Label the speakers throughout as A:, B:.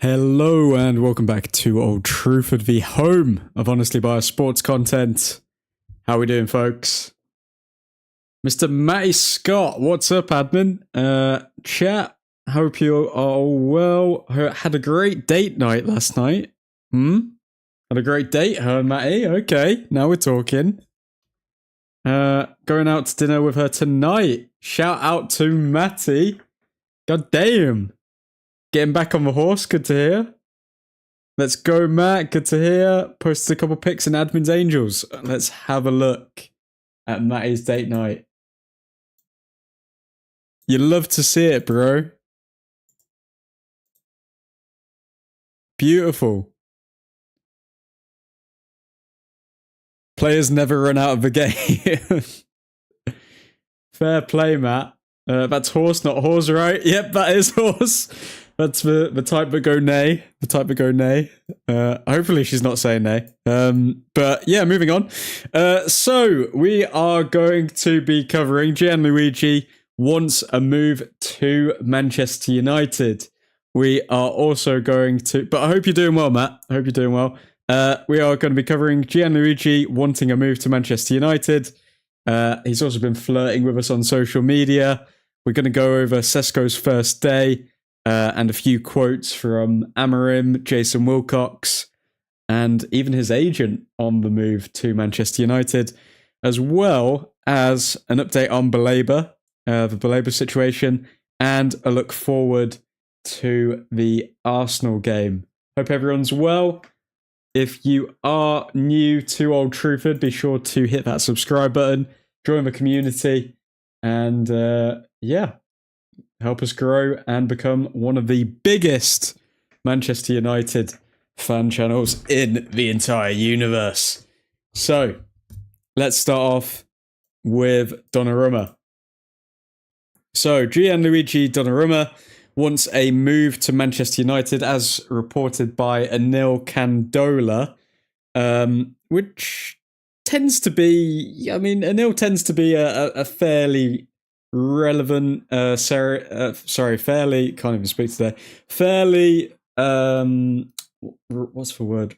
A: Hello and welcome back to Old Truthford, the home of honestly biased sports content. How we doing, folks? Mr. Matty Scott, what's up, admin? Chat, hope you are all well. Had a great date night last night. Had a great date, huh, Matty? Okay, now we're talking. Going out to dinner with her tonight. Shout out to Matty. God damn. Getting back on the horse, good to hear. Let's go, Matt, good to hear. Posted a couple pics in Admin's Angels. Let's have a look at Matty's date night. You love to see it, bro. Beautiful. Players never run out of the game. Fair play, Matt. That's horse, not horse, right? Yep, that is horse. That's the type that go nay. The type that go nay. Hopefully she's not saying nay. But yeah, moving on. So we are going to be covering Gianluigi wants a move to Manchester United. We are also going to... But I hope you're doing well, Matt. I hope you're doing well. We are going to be covering Gianluigi wanting a move to Manchester United. He's also been flirting with us on social media. We're going to go over Sesko's first day. And a few quotes from Amorim, Jason Wilcox, and even his agent on the move to Manchester United, as well as an update on Baleba, the Baleba situation, and a look forward to the Arsenal game. Hope everyone's well. If you are new to Old Truthford, be sure to hit that subscribe button, join the community, and yeah. Help us grow and become one of the biggest Manchester United fan channels in the entire universe. So, let's start off with Donnarumma. So, Gianluigi Donnarumma wants a move to Manchester United, as reported by Anil Candola, which tends to be, Anil tends to be a fairly relevant, fairly, can't even speak today, fairly, what's the word?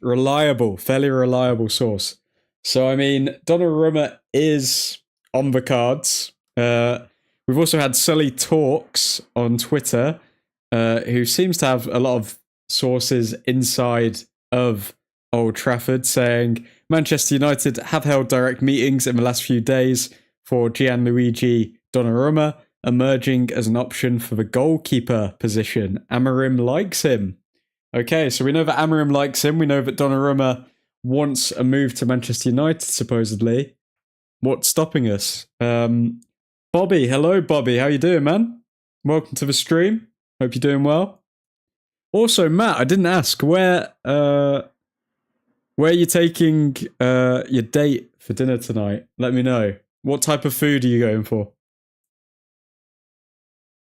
A: Fairly reliable source. So, Donnarumma is on the cards. We've also had Sully Talks on Twitter, who seems to have a lot of sources inside of Old Trafford saying Manchester United have held direct meetings in the last few days for Gianluigi Donnarumma, emerging as an option for the goalkeeper position. Amorim likes him. Okay, so we know that Amorim likes him. We know that Donnarumma wants a move to Manchester United, supposedly. What's stopping us? Bobby, hello, Bobby. How you doing, man? Welcome to the stream. Hope you're doing well. Also, Matt, I didn't ask, where are you taking your date for dinner tonight? Let me know. What type of food are you going for?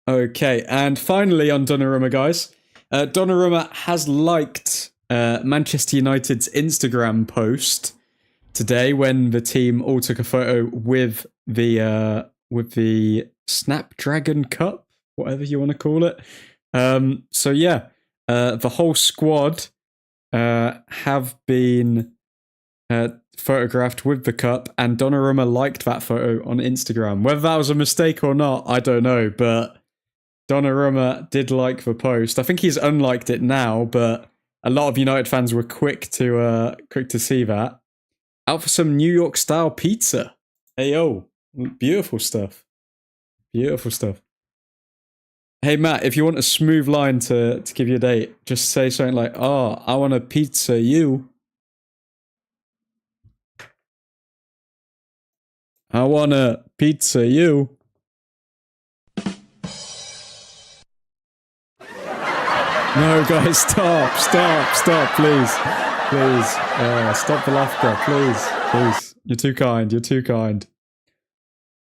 A: Okay, and finally on Donnarumma, guys. Donnarumma has liked Manchester United's Instagram post today when the team all took a photo with the Snapdragon Cup, whatever you want to call it. So yeah, the whole squad have been photographed with the cup, and Donnarumma liked that photo on Instagram. Whether that was a mistake or not, I don't know, but Donnarumma did like the post. I think he's unliked it now, but a lot of United fans were quick to see that. Out for some New York style pizza. Hey yo, beautiful stuff. Beautiful stuff. Hey Matt, if you want a smooth line to give you a date, just say something like, "Oh, I want a pizza, you." I want a pizza, you. No, guys, stop, please. Stop the laughter, please. You're too kind.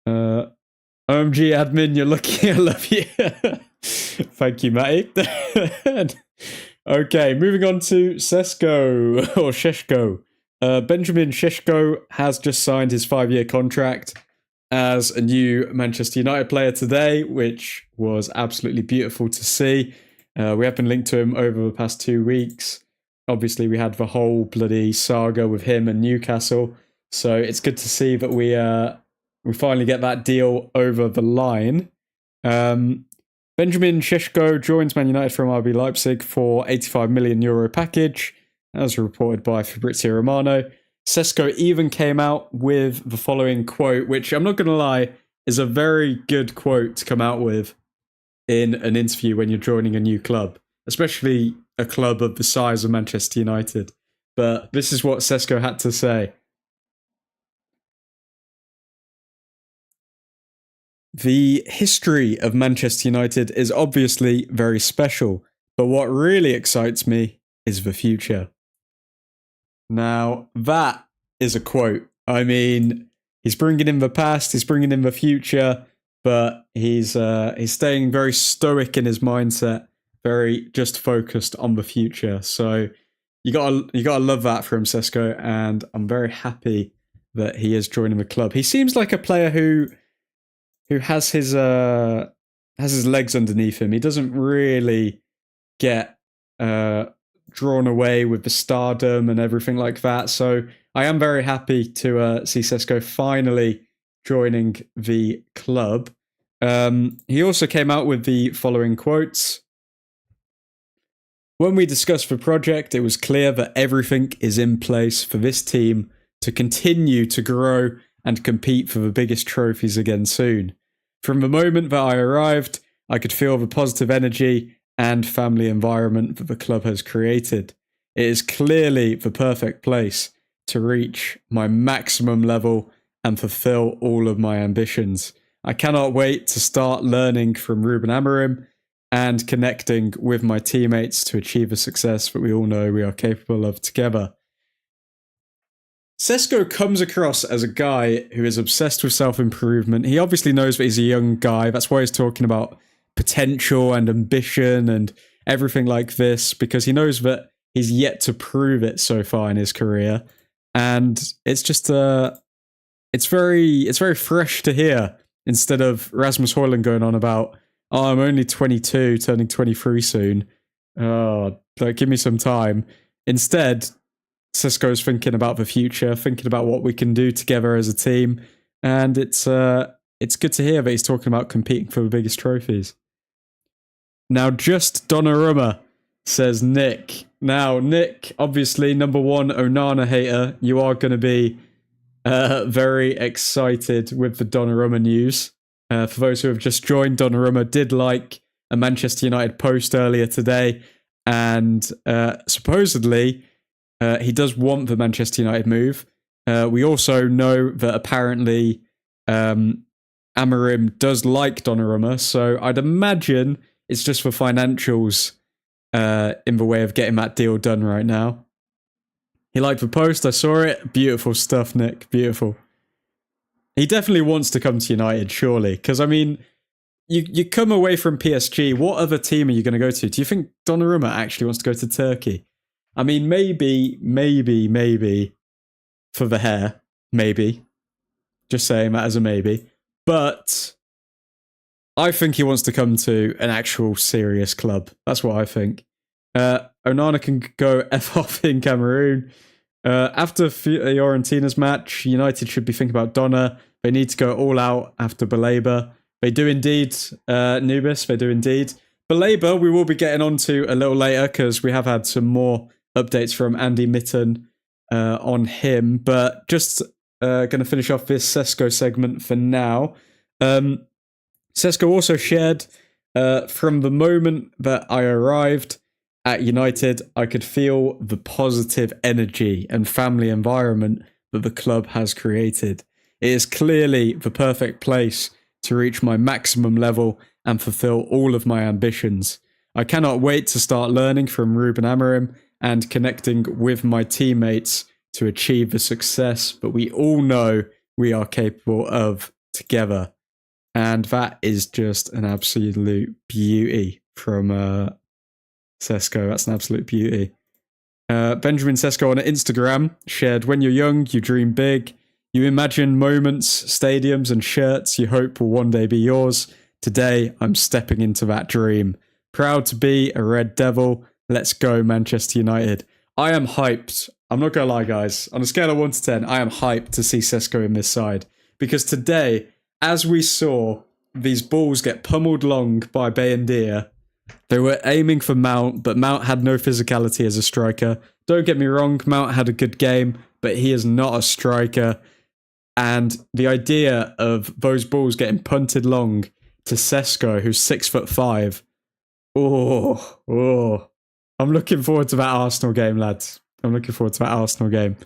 A: OMG admin, you're lucky. I love you. Thank you, Matty. Okay, moving on to Sesko, or Sheshko. Benjamin Sesko has just signed his 5-year contract as a new Manchester United player today, which was absolutely beautiful to see. We have been linked to him over the past 2 weeks. Obviously, we had the whole bloody saga with him and Newcastle. So it's good to see that we finally get that deal over the line. Benjamin Sesko joins Man United from RB Leipzig for €85 million package, as reported by Fabrizio Romano. Sesko even came out with the following quote, which I'm not going to lie, is a very good quote to come out with in an interview when you're joining a new club, especially a club of the size of Manchester United. But this is what Sesko had to say. The history of Manchester United is obviously very special, but what really excites me is the future. Now, that is a quote. I mean, he's bringing in the past, he's bringing in the future, but he's staying very stoic in his mindset, very just focused on the future. So you gotta love that from Sesko, and I'm very happy that he is joining the club. He seems like a player who has his legs underneath him. He doesn't really get drawn away with the stardom and everything like that. So I am very happy to see Sesko finally joining the club. He also came out with the following quotes. When we discussed the project, it was clear that everything is in place for this team to continue to grow and compete for the biggest trophies again soon. From the moment that I arrived, I could feel the positive energy and family environment that the club has created. It is clearly the perfect place to reach my maximum level and fulfill all of my ambitions. I cannot wait to start learning from Ruben Amorim and connecting with my teammates to achieve the success that we all know we are capable of together. Sesko comes across as a guy who is obsessed with self-improvement. He obviously knows that he's a young guy. That's why he's talking about potential and ambition and everything like this, because he knows that he's yet to prove it so far in his career. And it's just it's very fresh to hear, instead of Rasmus Højlund going on about, oh, I'm only 22, turning 23 soon. Oh, like, give me some time. Instead, Sesko's thinking about the future, thinking about what we can do together as a team, and it's good to hear that he's talking about competing for the biggest trophies. Now, just Donnarumma, says Nick. Now, Nick, obviously, number one Onana hater, you are going to be very excited with the Donnarumma news. For those who have just joined, Donnarumma did like a Manchester United post earlier today, and supposedly he does want the Manchester United move. We also know that apparently Amorim does like Donnarumma, so I'd imagine it's just for financials in the way of getting that deal done right now. He liked the post, I saw it. Beautiful stuff, Nick. Beautiful. He definitely wants to come to United, surely. Because, I mean, you come away from PSG, what other team are you going to go to? Do you think Donnarumma actually wants to go to Turkey? I mean, maybe for the hair. Maybe. Just saying that as a maybe. But I think he wants to come to an actual serious club. That's what I think. Onana can go F off in Cameroon. After Fiorentina's match, United should be thinking about Donna. They need to go all out after Baleba. They do indeed, Nubis. They do indeed. Baleba, we will be getting on to a little later because we have had some more updates from Andy Mitten on him. But just going to finish off this Sesko segment for now. Sesko also shared, from the moment that I arrived at United, I could feel the positive energy and family environment that the club has created. It is clearly the perfect place to reach my maximum level and fulfill all of my ambitions. I cannot wait to start learning from Ruben Amorim and connecting with my teammates to achieve the success that we all know we are capable of together. And that is just an absolute beauty from Sesko. That's an absolute beauty. Benjamin Sesko on Instagram shared, when you're young, you dream big. You imagine moments, stadiums and shirts you hope will one day be yours. Today, I'm stepping into that dream. Proud to be a Red Devil. Let's go, Manchester United. I am hyped. I'm not going to lie, guys. On a scale of 1 to 10, I am hyped to see Sesko in this side. Because today, as we saw these balls get pummeled long by Bayendia, they were aiming for Mount, but Mount had no physicality as a striker. Don't get me wrong, Mount had a good game, but he is not a striker. And the idea of those balls getting punted long to Sesko, who's 6'5", I'm looking forward to that Arsenal game, lads. I'm looking forward to that Arsenal game.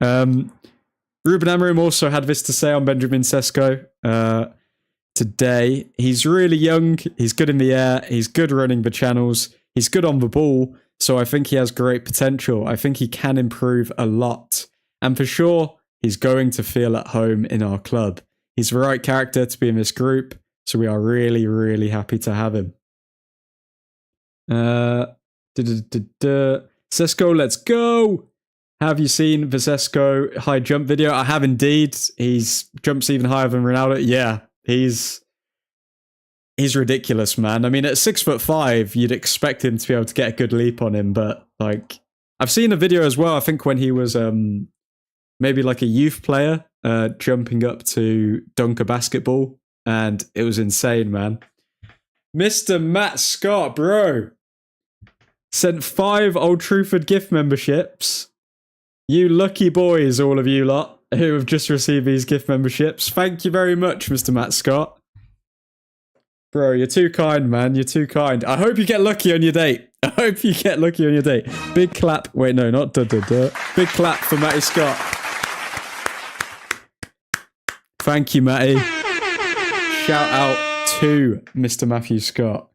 A: Ruben Amorim also had this to say on Benjamin Sesko today. He's really young. He's good in the air. He's good running the channels. He's good on the ball. So I think he has great potential. I think he can improve a lot. And for sure, he's going to feel at home in our club. He's the right character to be in this group. So we are really, really happy to have him. Sesko, let's go. Have you seen the Sesko high jump video? I have indeed. He's jumps even higher than Ronaldo. Yeah, he's ridiculous, man. I mean, at 6'5", you'd expect him to be able to get a good leap on him, but like, I've seen a video as well. I think when he was maybe like a youth player jumping up to dunk a basketball, and it was insane, man. Mr. Matt Scott, bro, sent 5 Old Truthford gift memberships. You lucky boys, all of you lot, who have just received these gift memberships. Thank you very much, Mr. Matt Scott. Bro, you're too kind, man. You're too kind. I hope you get lucky on your date. I hope you get lucky on your date. Big clap. Wait, no, not da-da-da. Big clap for Matty Scott. Thank you, Matty. Shout out to Mr. Matthew Scott.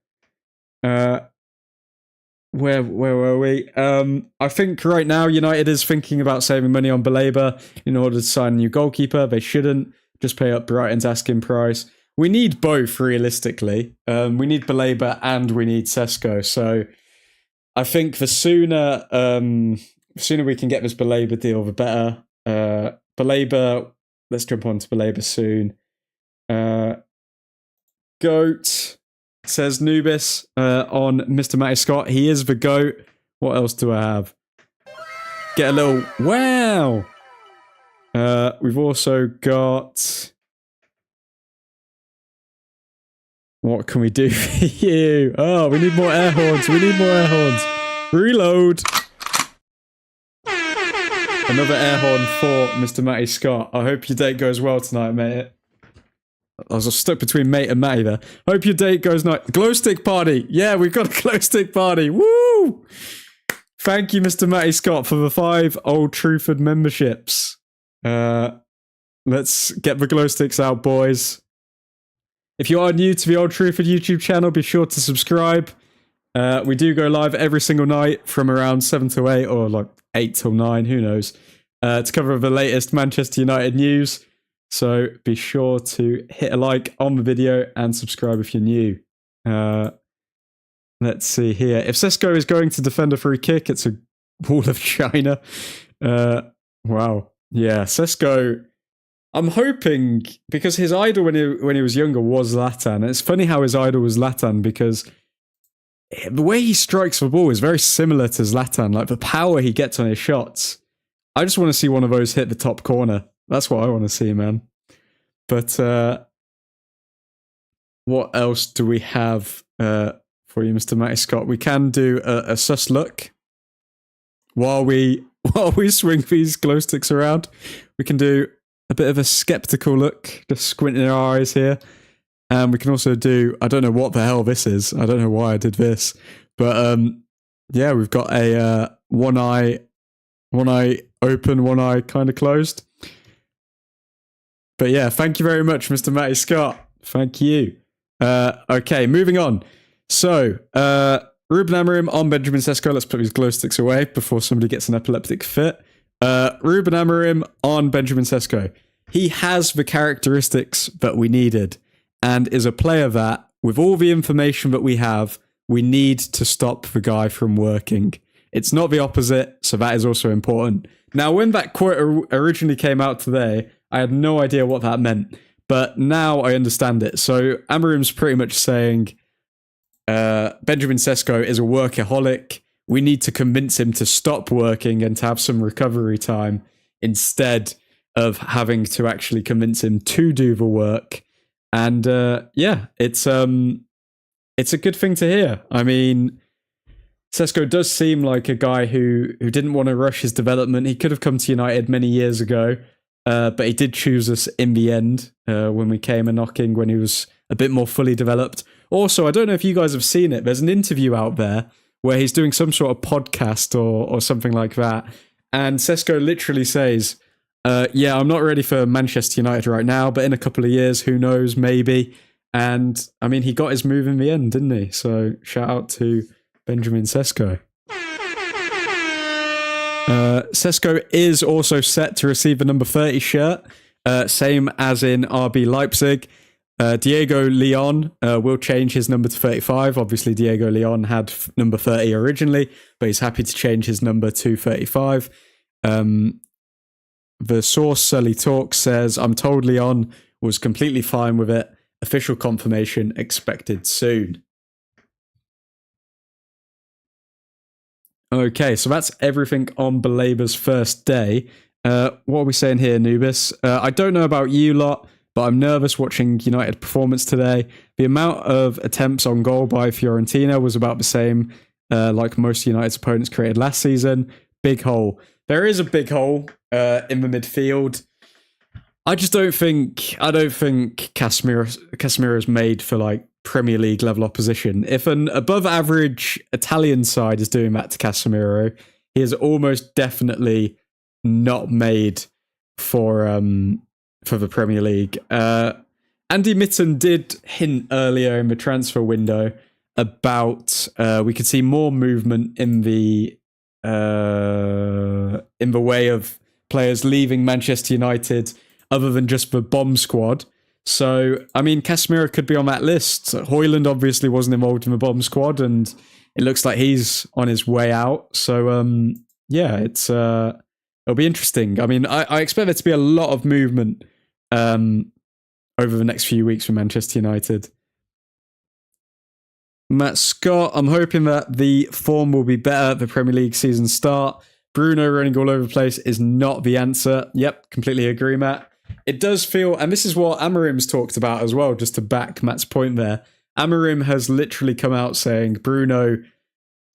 A: Where were we? I think right now United is thinking about saving money on Baleba in order to sign a new goalkeeper. They shouldn't just pay up Brighton's asking price. We need both, realistically. We need Baleba and we need Sesko. So I think the sooner we can get this Baleba deal, the better. Baleba, let's jump on to Baleba soon. GOAT, says Nubis on Mr. Matty Scott. He is the GOAT. What else do I have? Get a little... Wow! We've also got... What can we do for you? Oh, we need more air horns. We need more air horns. Reload. Another air horn for Mr. Matty Scott. I hope your date goes well tonight, mate. I was stuck between mate and Matty there. Hope your date goes nice. Glow stick party. Yeah, we've got a glow stick party. Woo! Thank you, Mr. Matty Scott, for the 5 Old Truthford memberships. Let's get the glow sticks out, boys. If you are new to the Old Truthford YouTube channel, be sure to subscribe. We do go live every single night from around 7 to 8 or like 8 till 9, who knows, to cover the latest Manchester United news. So be sure to hit a like on the video and subscribe if you're new. Let's see here. If Sesko is going to defend a free kick, it's a wall of China. Wow. Yeah, Sesko... I'm hoping, because his idol when he was younger was Zlatan. It's funny how his idol was Zlatan, because the way he strikes the ball is very similar to Zlatan. Like, the power he gets on his shots. I just want to see one of those hit the top corner. That's what I want to see, man. But what else do we have for you, Mr. Matty Scott? We can do a sus look while we swing these glow sticks around. We can do a bit of a skeptical look, just squinting our eyes here. And we can also do, I don't know what the hell this is. I don't know why I did this. But yeah, we've got a one eye open, one eye kind of closed. But yeah, thank you very much, Mr. Matty Scott. Thank you. Okay, moving on. So, Ruben Amorim on Benjamin Sesko. Let's put these glow sticks away before somebody gets an epileptic fit. Ruben Amorim on Benjamin Sesko. He has the characteristics that we needed and is a player that, with all the information that we have, we need to stop the guy from working. It's not the opposite, so that is also important. Now, when that quote originally came out today, I had no idea what that meant, but now I understand it. So Amorim's pretty much saying, Benjamin Sesko is a workaholic. We need to convince him to stop working and to have some recovery time instead of having to actually convince him to do the work. And it's a good thing to hear. I mean, Sesko does seem like a guy who didn't want to rush his development. He could have come to United many years ago, but he did choose us in the end when we came a knocking, when he was a bit more fully developed. Also, I don't know if you guys have seen it. There's an interview out there where he's doing some sort of podcast or something like that. And Sesko literally says, I'm not ready for Manchester United right now, but in a couple of years, who knows, maybe. And I mean, he got his move in the end, didn't he? So shout out to Benjamin Sesko. Sesko is also set to receive the number 30 shirt, same as in RB Leipzig. Diego Leon will change his number to 35. Obviously, Diego Leon had number 30 originally, but he's happy to change his number to 35. The source, Sully Talk, says, I'm told Leon was completely fine with it. Official confirmation expected soon. Okay, so that's everything on Baleba's first day. What are we saying here, Nubis? I don't know about you lot, but I'm nervous watching United performance today. The amount of attempts on goal by Fiorentina was about the same like most United's opponents created last season. Big hole. There is a big hole in the midfield. I don't think Casemiro is made for like Premier League level opposition. If an above average Italian side is doing that to Casemiro, he is almost definitely not made for the Premier League. Andy Mitten did hint earlier in the transfer window about we could see more movement in the way of players leaving Manchester United other than just the bomb squad. So, I mean, Casemiro could be on that list. Højlund obviously wasn't involved in the bomb squad, and it looks like he's on his way out. So, it'll be interesting. I mean, I expect there to be a lot of movement over the next few weeks for Manchester United. Matt Scott, I'm hoping that the form will be better at the Premier League season start. Bruno running all over the place is not the answer. Yep, completely agree, Matt. It does feel, and this is what Amorim's talked about as well, just to back Matt's point there. Amorim has literally come out saying Bruno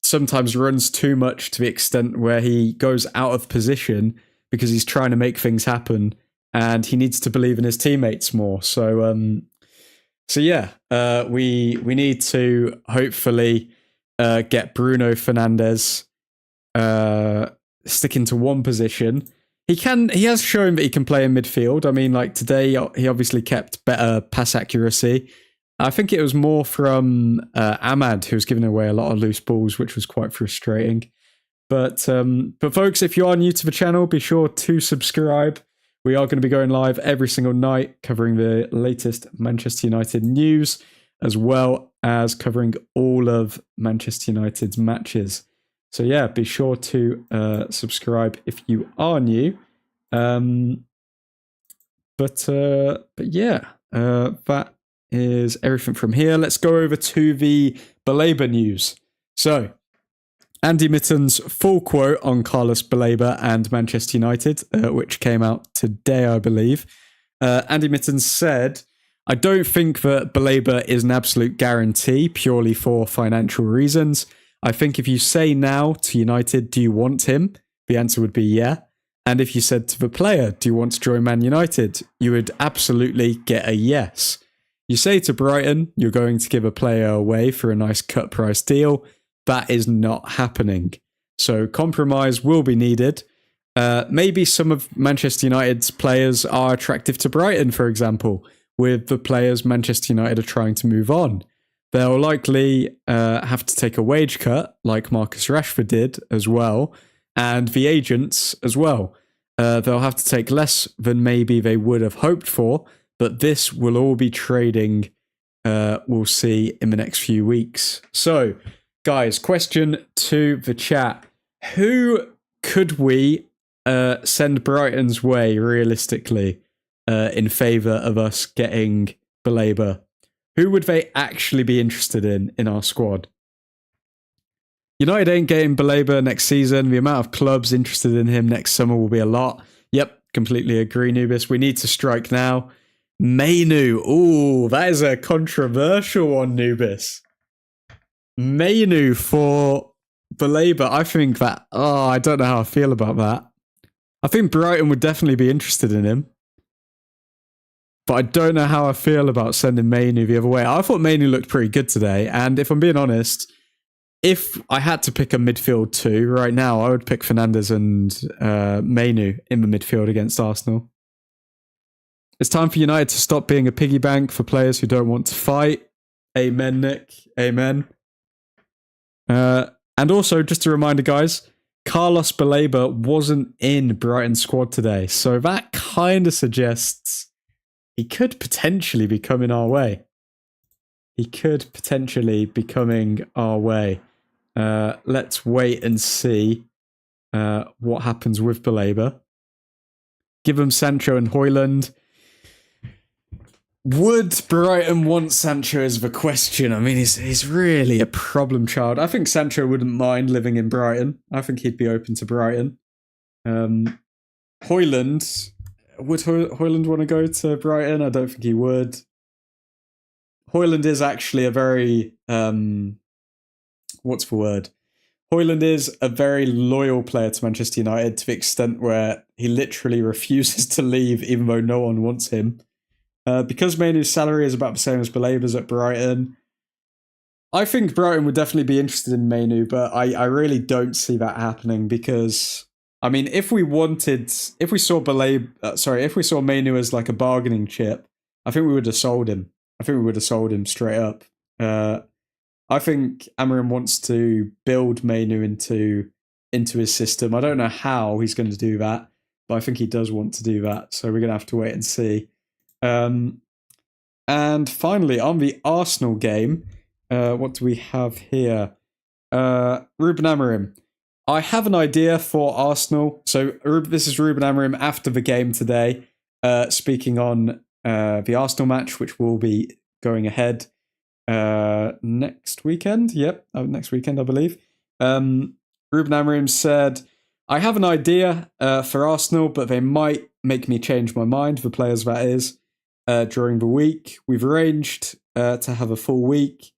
A: sometimes runs too much to the extent where he goes out of position because he's trying to make things happen and he needs to believe in his teammates more. So we need to hopefully get Bruno Fernandes sticking to one position. He has shown that he can play in midfield. I mean, like today, he obviously kept better pass accuracy. I think it was more from Ahmad, who was giving away a lot of loose balls, which was quite frustrating. But folks, if you are new to the channel, be sure to subscribe. We are going to be going live every single night, covering the latest Manchester United news, as well as covering all of Manchester United's matches. So yeah, be sure to subscribe if you are new. That is everything from here. Let's go over to the Baleba news. So, Andy Mitten's full quote on Carlos Baleba and Manchester United, which came out today, I believe. Andy Mitten said, I don't think that Baleba is an absolute guarantee purely for financial reasons. I think if you say now to United, do you want him? The answer would be yeah. And if you said to the player, do you want to join Man United? You would absolutely get a yes. You say to Brighton, you're going to give a player away for a nice cut price deal. That is not happening. So compromise will be needed. Maybe some of Manchester United's players are attractive to Brighton, for example, with the players Manchester United are trying to move on. They'll likely have to take a wage cut, like Marcus Rashford did as well, and the agents as well. They'll have to take less than maybe they would have hoped for, but this will all be trading, we'll see in the next few weeks. So, guys, question to the chat. Who could we send Brighton's way, realistically, in favour of us getting Baleba? Who would they actually be interested in our squad? United ain't getting Baleba next season. The amount of clubs interested in him next summer will be a lot. Yep, completely agree, Nubis. We need to strike now. Mainu. Ooh, that is a controversial one, Nubis. Mainu for Baleba. I think that... Oh, I don't know how I feel about that. I think Brighton would definitely be interested in him. But I don't know how I feel about sending Mainu the other way. I thought Mainu looked pretty good today. And if I'm being honest... If I had to pick a midfield two right now, I would pick Fernandes and Mainu in the midfield against Arsenal. It's time for United to stop being a piggy bank for players who don't want to fight. Amen, Nick. Amen. And also, just a reminder, guys, Carlos Baleba wasn't in Brighton's squad today. So that kind of suggests he could potentially be coming our way. He could potentially be coming our way. Let's wait and see what happens with Baleba. Give him Sancho and Højlund. Would Brighton want Sancho is the question. I mean, he's really a problem child. I think Sancho wouldn't mind living in Brighton. I think he'd be open to Brighton. Højlund. Would Højlund want to go to Brighton? I don't think he would. Højlund is actually a very... what's the word? Højlund is a very loyal player to Manchester United to the extent where he literally refuses to leave even though no one wants him. Because Mainu's salary is about the same as Baleba's at Brighton, I think Brighton would definitely be interested in Mainu, but I really don't see that happening because, I mean, if we saw Mainu as like a bargaining chip, I think we would have sold him. I think we would have sold him straight up. I think Amorim wants to build Mainu into his system. I don't know how he's going to do that, but I think he does want to do that. So we're going to have to wait and see. And finally, on the Arsenal game, what do we have here? Ruben Amorim. I have an idea for Arsenal. So this is Ruben Amorim after the game today, speaking on the Arsenal match, which will be going ahead next weekend. Yep, next weekend, I believe. Ruben Amorim said, I have an idea for Arsenal, but they might make me change my mind, the players that is, during the week. We've arranged to have a full week.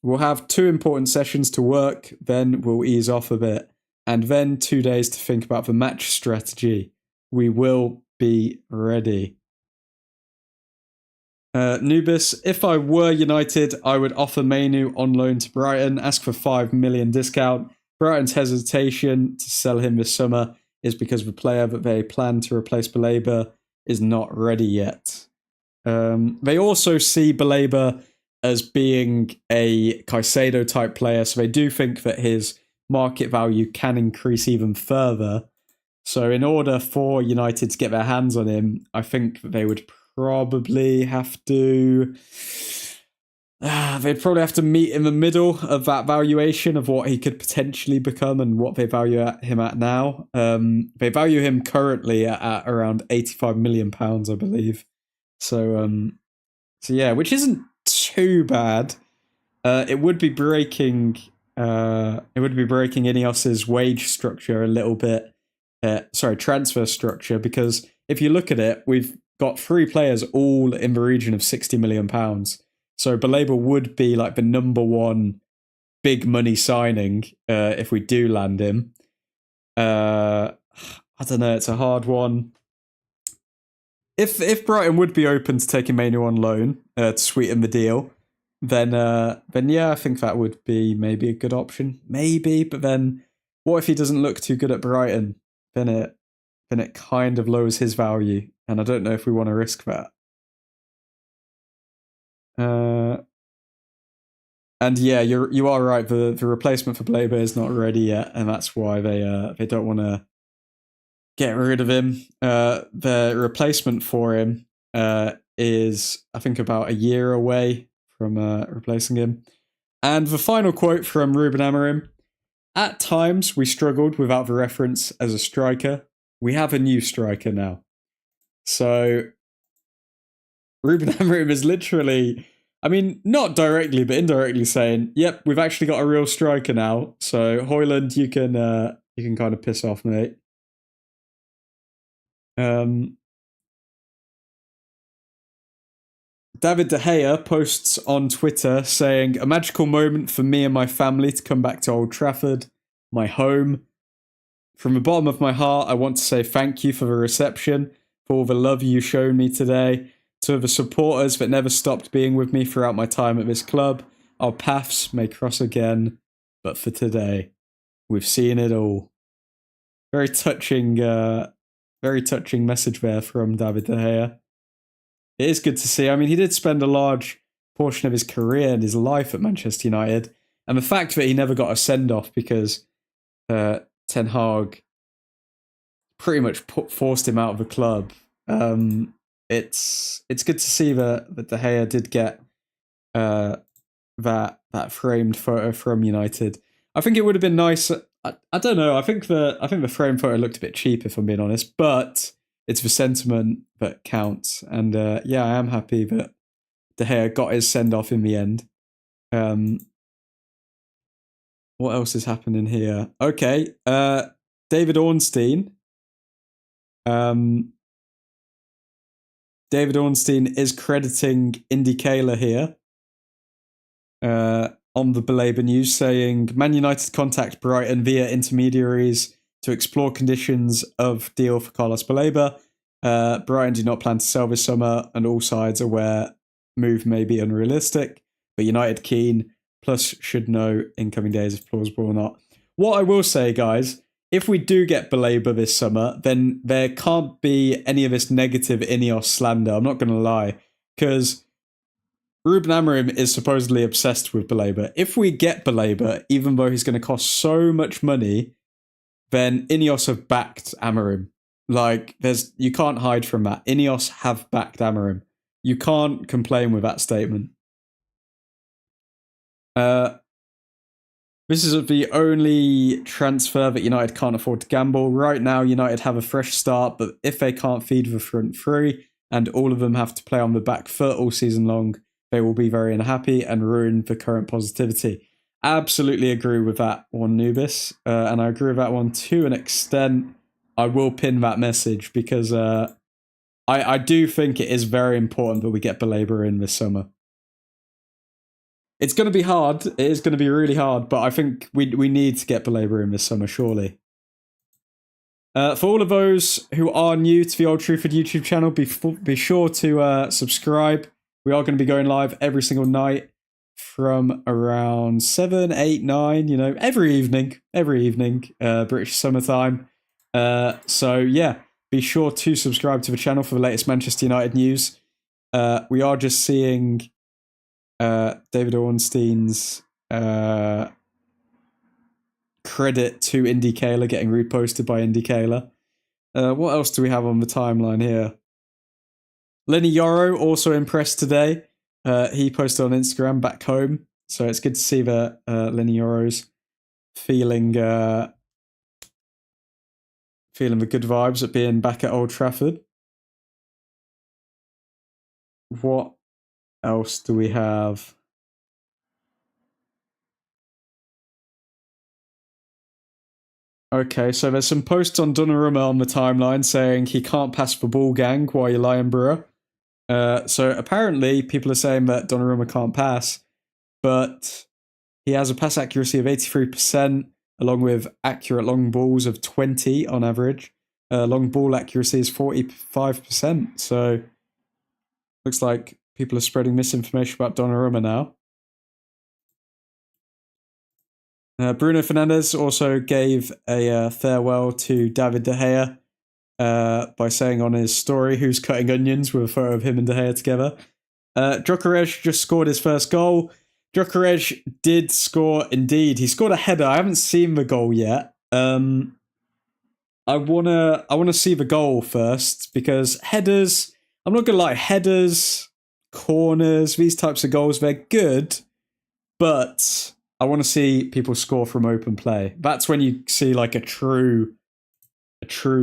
A: We'll have 2 important sessions to work, then we'll ease off a bit, and then 2 days to think about the match strategy. We will be ready. Nubis, if I were United, I would offer Mainu on loan to Brighton, ask for 5 million discount. Brighton's hesitation to sell him this summer is because the player that they plan to replace Baleba is not ready yet. They also see Baleba as being a Caicedo type player, so they do think that his market value can increase even further. So in order for United to get their hands on him, I think that they would probably have to... they'd probably have to meet in the middle of that valuation of what he could potentially become and what they value him at now. They value him currently at around £85 million, I believe. So yeah, which isn't too bad. It would be breaking Ineos's wage structure a little bit. Transfer structure, because if you look at it, we've got 3 players all in the region of £60 million. So Baleba would be like the number 1 big money signing if we do land him. I don't know, it's a hard one. If Brighton would be open to taking Mainu on loan to sweeten the deal, then yeah, I think that would be maybe a good option. Maybe, but then what if he doesn't look too good at Brighton? Then it kind of lowers his value, and I don't know if we want to risk that. And yeah, you are right. The replacement for Baleba is not ready yet, and that's why they don't want to get rid of him. The replacement for him is, I think, about a year away from replacing him. And the final quote from Ruben Amorim: "At times we struggled without the reference as a striker. We have a new striker now." So Ruben Amorim is literally, I mean, not directly, but indirectly saying, "Yep, we've actually got a real striker now." So Højlund, you can kind of piss off, mate. David De Gea posts on Twitter saying, "A magical moment for me and my family to come back to Old Trafford, my home. From the bottom of my heart, I want to say thank you for the reception, for all the love you shown me today, to the supporters that never stopped being with me throughout my time at this club. Our paths may cross again, but for today, we've seen it all." Very touching message there from David De Gea. It is good to see. I mean, he did spend a large portion of his career and his life at Manchester United, and the fact that he never got a send-off because Ten Hag pretty much forced him out of the club. It's good to see that De Gea did get that framed photo from United. I think it would have been nice. I don't know. I think the frame photo looked a bit cheap, if I'm being honest, but it's the sentiment that counts. And yeah, I am happy that De Gea got his send off in the end. What else is happening here? Okay, David Ornstein. David Ornstein is crediting Indy Kayla here on the Baleba news, saying Man United contact Brighton via intermediaries to explore conditions of deal for Carlos Baleba. Brighton do not plan to sell this summer, and all sides are aware move may be unrealistic, but United keen, plus should know in coming days if plausible or not. What I will say, guys, if we do get Baleba this summer, then there can't be any of this negative Ineos slander. I'm not going to lie, because Ruben Amorim is supposedly obsessed with Baleba. If we get Baleba, even though he's going to cost so much money, then Ineos have backed Amorim. Like, you can't hide from that. Ineos have backed Amorim. You can't complain with that statement. This is the only transfer that United can't afford to gamble. Right now, United have a fresh start, but if they can't feed the front three, and all of them have to play on the back foot all season long, they will be very unhappy and ruin the current positivity. Absolutely agree with that one, Nubis. And I agree with that one to an extent. I will pin that message because I do think it is very important that we get Baleba in this summer. It's going to be hard. It is going to be really hard, but I think we need to get Baleba in this summer, surely. For all of those who are new to the Old Truthford YouTube channel, be sure to subscribe. We are going to be going live every single night from around 7, 8, 9, every evening, British summertime. So yeah, be sure to subscribe to the channel for the latest Manchester United news. We are just seeing David Ornstein's credit to Indy Kayla getting reposted by Indy Kayla. What else do we have on the timeline here? Lenny Yoro also impressed today. He posted on Instagram back home, so it's good to see that Lenny Yoro's feeling the good vibes at being back at Old Trafford. What else do we have? Okay, so there's some posts on Donnarumma on the timeline saying he can't pass the ball gang while you're lying, bruh. So apparently people are saying that Donnarumma can't pass, but he has a pass accuracy of 83%, along with accurate long balls of 20 on average. Long ball accuracy is 45%. So looks like people are spreading misinformation about Donnarumma now. Bruno Fernandes also gave a farewell to David De Gea by saying on his story, "Who's cutting onions?" with a photo of him and De Gea together. Gyökeres just scored his first goal. Gyökeres did score indeed. He scored a header. I haven't seen the goal yet. I wanna see the goal first, because headers, I'm not gonna lie, headers, corners, these types of goals, they're good, but I want to see people score from open play. That's when you see like a true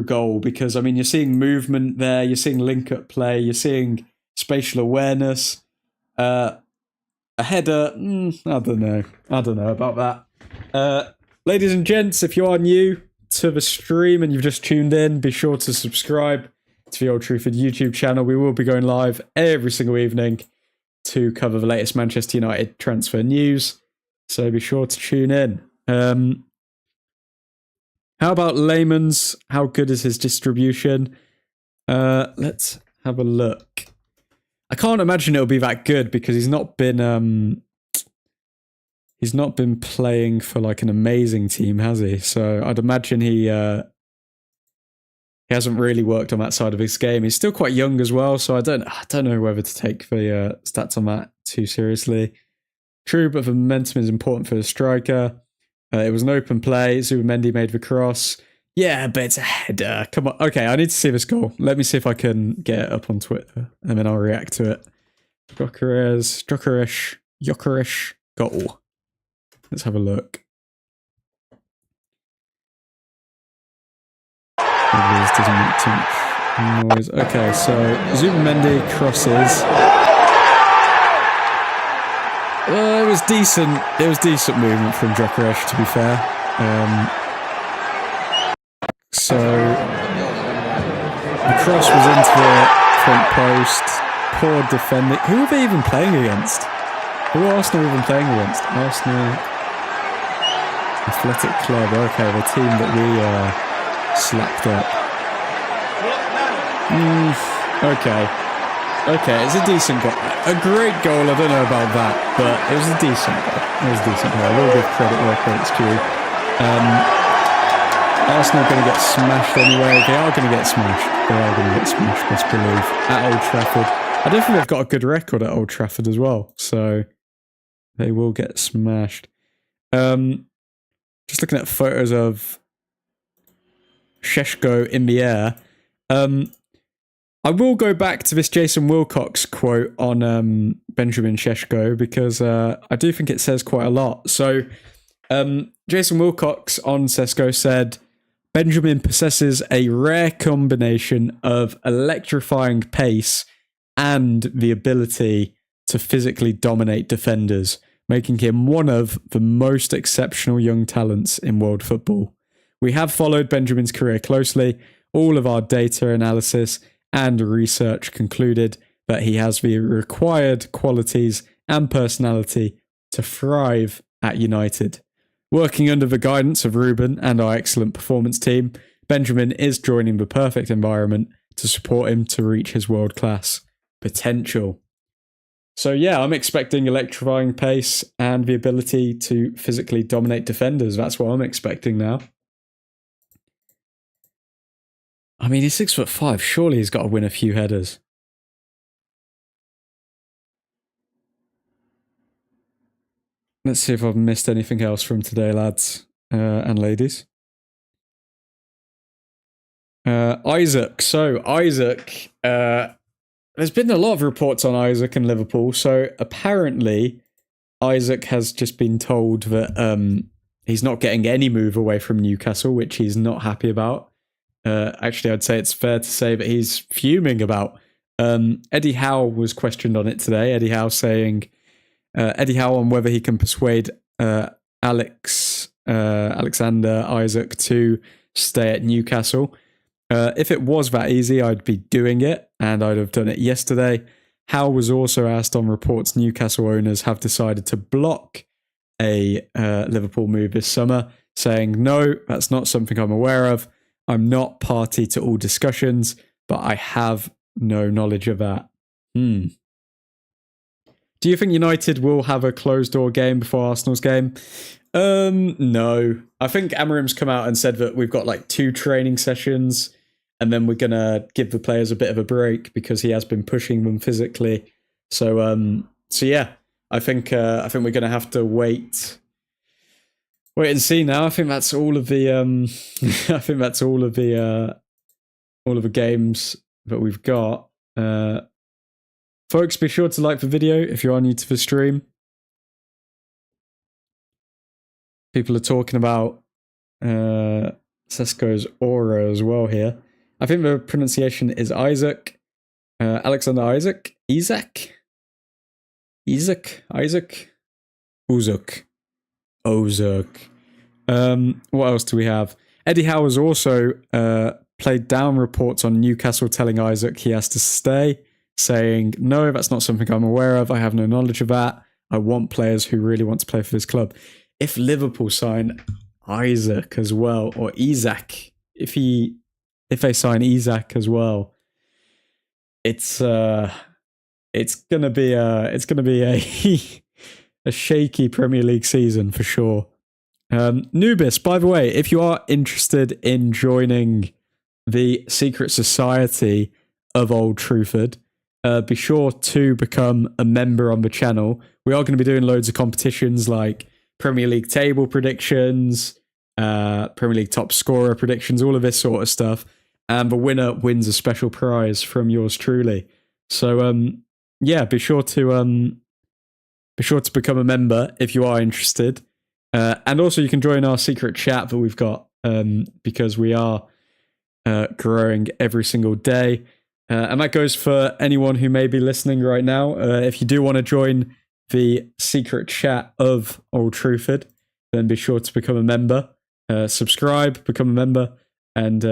A: goal, because I mean, you're seeing movement there, you're seeing link-up play, you're seeing spatial awareness. A header, I don't know. I don't know about that. Ladies and gents, if you are new to the stream and you've just tuned in, be sure to subscribe to the Old Truthford YouTube channel. We will be going live every single evening to cover the latest Manchester United transfer news. So be sure to tune in. How about Layman's? How good is his distribution? Let's have a look. I can't imagine it'll be that good because he's not been playing for like an amazing team, has he? So I'd imagine he hasn't really worked on that side of his game. He's still quite young as well, so I don't know whether to take the stats on that too seriously. True, but the momentum is important for the striker. It was an open play. Zubimendi made the cross. Yeah, but it's a header. Come on. Okay, I need to see this goal. Let me see if I can get it up on Twitter, and then I'll react to it. Jokerish goal. Let's have a look. This doesn't make too much noise. Okay, so Zubimendi crosses. It was decent. It was decent movement from Jokerish, to be fair. So the cross was into the front post. Poor defending. Who are they even playing against? Who are Arsenal even playing against? Arsenal Athletic Club. Okay, the team that we slapped up. Okay, it's a decent goal. A great goal, I don't know about that, but it was a decent goal. I will give credit where credit's due. Arsenal are going to get smashed anyway. They are going to get smashed. Best believe. At Old Trafford. I don't think they've got a good record at Old Trafford as well, so they will get smashed. Just looking at photos of Sesko in the air. I will go back to this Jason Wilcox quote on Benjamin Sesko because I do think it says quite a lot. So Jason Wilcox on Sesko said, Benjamin possesses a rare combination of electrifying pace and the ability to physically dominate defenders, making him one of the most exceptional young talents in world football. We have followed Benjamin's career closely. All of our data analysis and research concluded that he has the required qualities and personality to thrive at United. Working under the guidance of Ruben and our excellent performance team, Benjamin is joining the perfect environment to support him to reach his world-class potential. So yeah, I'm expecting electrifying pace and the ability to physically dominate defenders. That's what I'm expecting now. I mean, he's 6'5". Surely he's got to win a few headers. Let's see if I've missed anything else from today, lads and ladies. Isaac. So, Isaac, there's been a lot of reports on Isaac and Liverpool. So, apparently, Isaac has just been told that he's not getting any move away from Newcastle, which he's not happy about. Actually, I'd say it's fair to say that he's fuming about. Eddie Howe was questioned on it today. Eddie Howe on whether he can persuade Alexander Isaac to stay at Newcastle. If it was that easy, I'd be doing it, and I'd have done it yesterday. Howe was also asked on reports Newcastle owners have decided to block a Liverpool move this summer, saying, no, that's not something I'm aware of. I'm not party to all discussions, but I have no knowledge of that. Do you think United will have a closed-door game before Arsenal's game? No. I think Amarim's come out and said that we've got like 2 training sessions and then we're going to give the players a bit of a break because he has been pushing them physically. So yeah, I think we're going to have to wait and see now. I think that's all of the all of the games that we've got. Folks, be sure to like the video if you are new to the stream. People are talking about Sesko's aura as well here. I think the pronunciation is Isaac. Alexander Isaac? Isaac? Isaac, Uzuk. What else do we have? Eddie Howe has also played down reports on Newcastle telling Isaac he has to stay, saying, no, that's not something I'm aware of. I have no knowledge of that. I want players who really want to play for this club. If Liverpool sign Isaac as well, or Isaac, if they sign Isaac as well, it's gonna be a a shaky Premier League season for sure. Nubis, by the way, if you are interested in joining the secret society of Old Truthford, be sure to become a member on the channel. We are going to be doing loads of competitions like Premier League table predictions, Premier League top scorer predictions, all of this sort of stuff. And the winner wins a special prize from yours truly. So, yeah, be sure to become a member if you are interested. And also you can join our secret chat that we've got, because we are growing every single day. And that goes for anyone who may be listening right now. If you do want to join the secret chat of Old Truthford, then be sure to become a member. Subscribe, become a member, and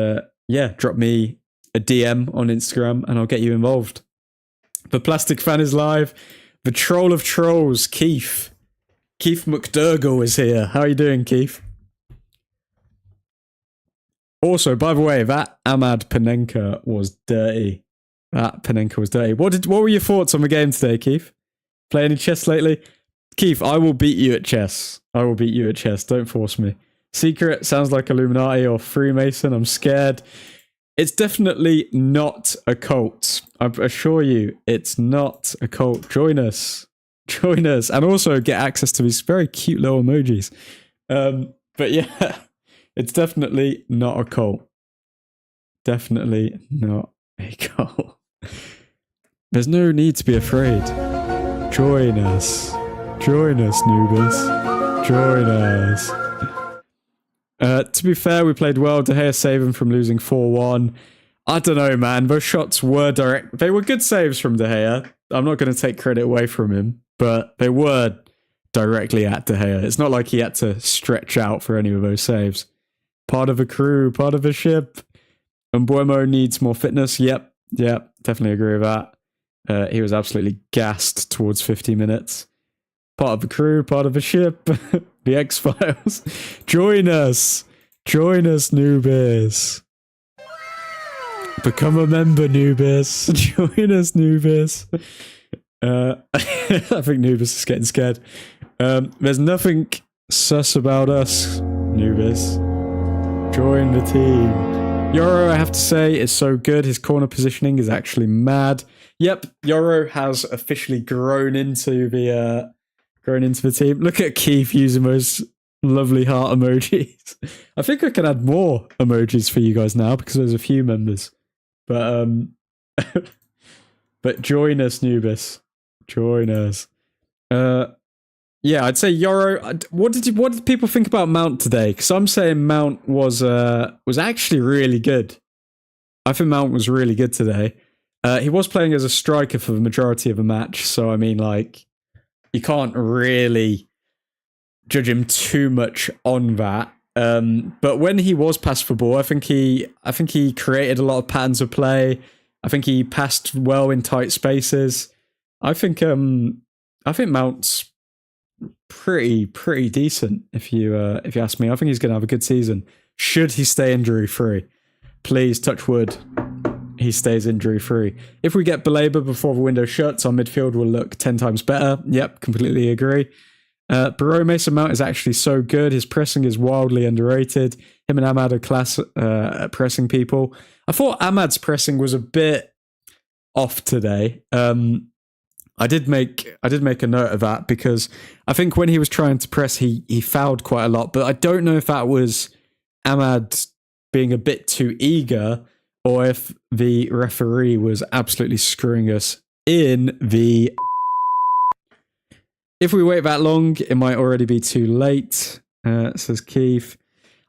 A: yeah, drop me a DM on Instagram and I'll get you involved. The Plastic Fan is live. The troll of trolls, Keith McDougall is here. How are you doing, Keith? Also, by the way, that Ahmad Panenka was dirty. What were your thoughts on the game today, Keith? Play any chess lately? Keith, I will beat you at chess. Don't force me. Secret sounds like Illuminati or Freemason. I'm scared. It's definitely not a cult. I assure you, it's not a cult. Join us. And also get access to these very cute little emojis. But yeah, it's definitely not a cult. Definitely not a cult. There's no need to be afraid. Join us, noobers. Join us. To be fair, we played well. De Gea saved him from losing 4-1. I don't know, man. Those shots were direct. They were good saves from De Gea. I'm not going to take credit away from him, but they were directly at De Gea. It's not like he had to stretch out for any of those saves. Part of a crew, part of a ship. Mbuemo needs more fitness. Yep, definitely agree with that. He was absolutely gassed towards 50 minutes. Part of a crew, part of a ship. The X-Files. Join us, noobers. Become a member, noobers. Join us, noobers. I think noobers is getting scared. There's nothing sus about us, noobers. Join the team. Yoro, I have to say, is so good. His corner positioning is actually mad. Yep, Yoro has officially grown into the team. Look at Keith using those lovely heart emojis. I think I can add more emojis for you guys now because there's a few members. But but join us, Nubis. Join us. Yeah, I'd say Yoro. What did people think about Mount today? Because I'm saying Mount was actually really good. I think Mount was really good today. He was playing as a striker for the majority of the match, so I mean, like, you can't really judge him too much on that. But when he was passed for ball, I think he created a lot of patterns of play. I think he passed well in tight spaces. I think Mount's pretty decent if you ask me. I think he's going to have a good season. Should he stay injury free? Please, touch wood, he stays injury free. If we get Baleba before the window shuts, our midfield will look 10 times better. Yep, completely agree. Barrow Mason Mount is actually so good. His pressing is wildly underrated. Him and Ahmad are class at pressing people. I thought Ahmad's pressing was a bit off today. I did make a note of that because I think when he was trying to press, he fouled quite a lot. But I don't know if that was Ahmad being a bit too eager or if the referee was absolutely screwing us in the... If we wait that long, it might already be too late, says Keith.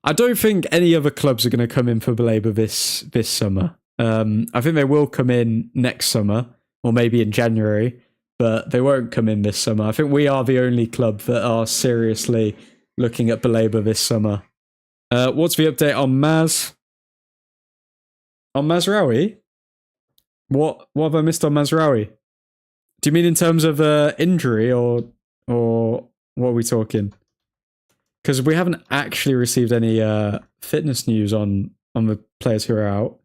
A: I don't think any other clubs are going to come in for Baleba this summer. I think they will come in next summer or maybe in January. but they won't come in this summer. I think we are the only club that are seriously looking at Baleba this summer. What's the update on Maz? On Mazraoui? What have I missed on Mazraoui? Do you mean in terms of injury or what are we talking? Because we haven't actually received any fitness news on the players who are out.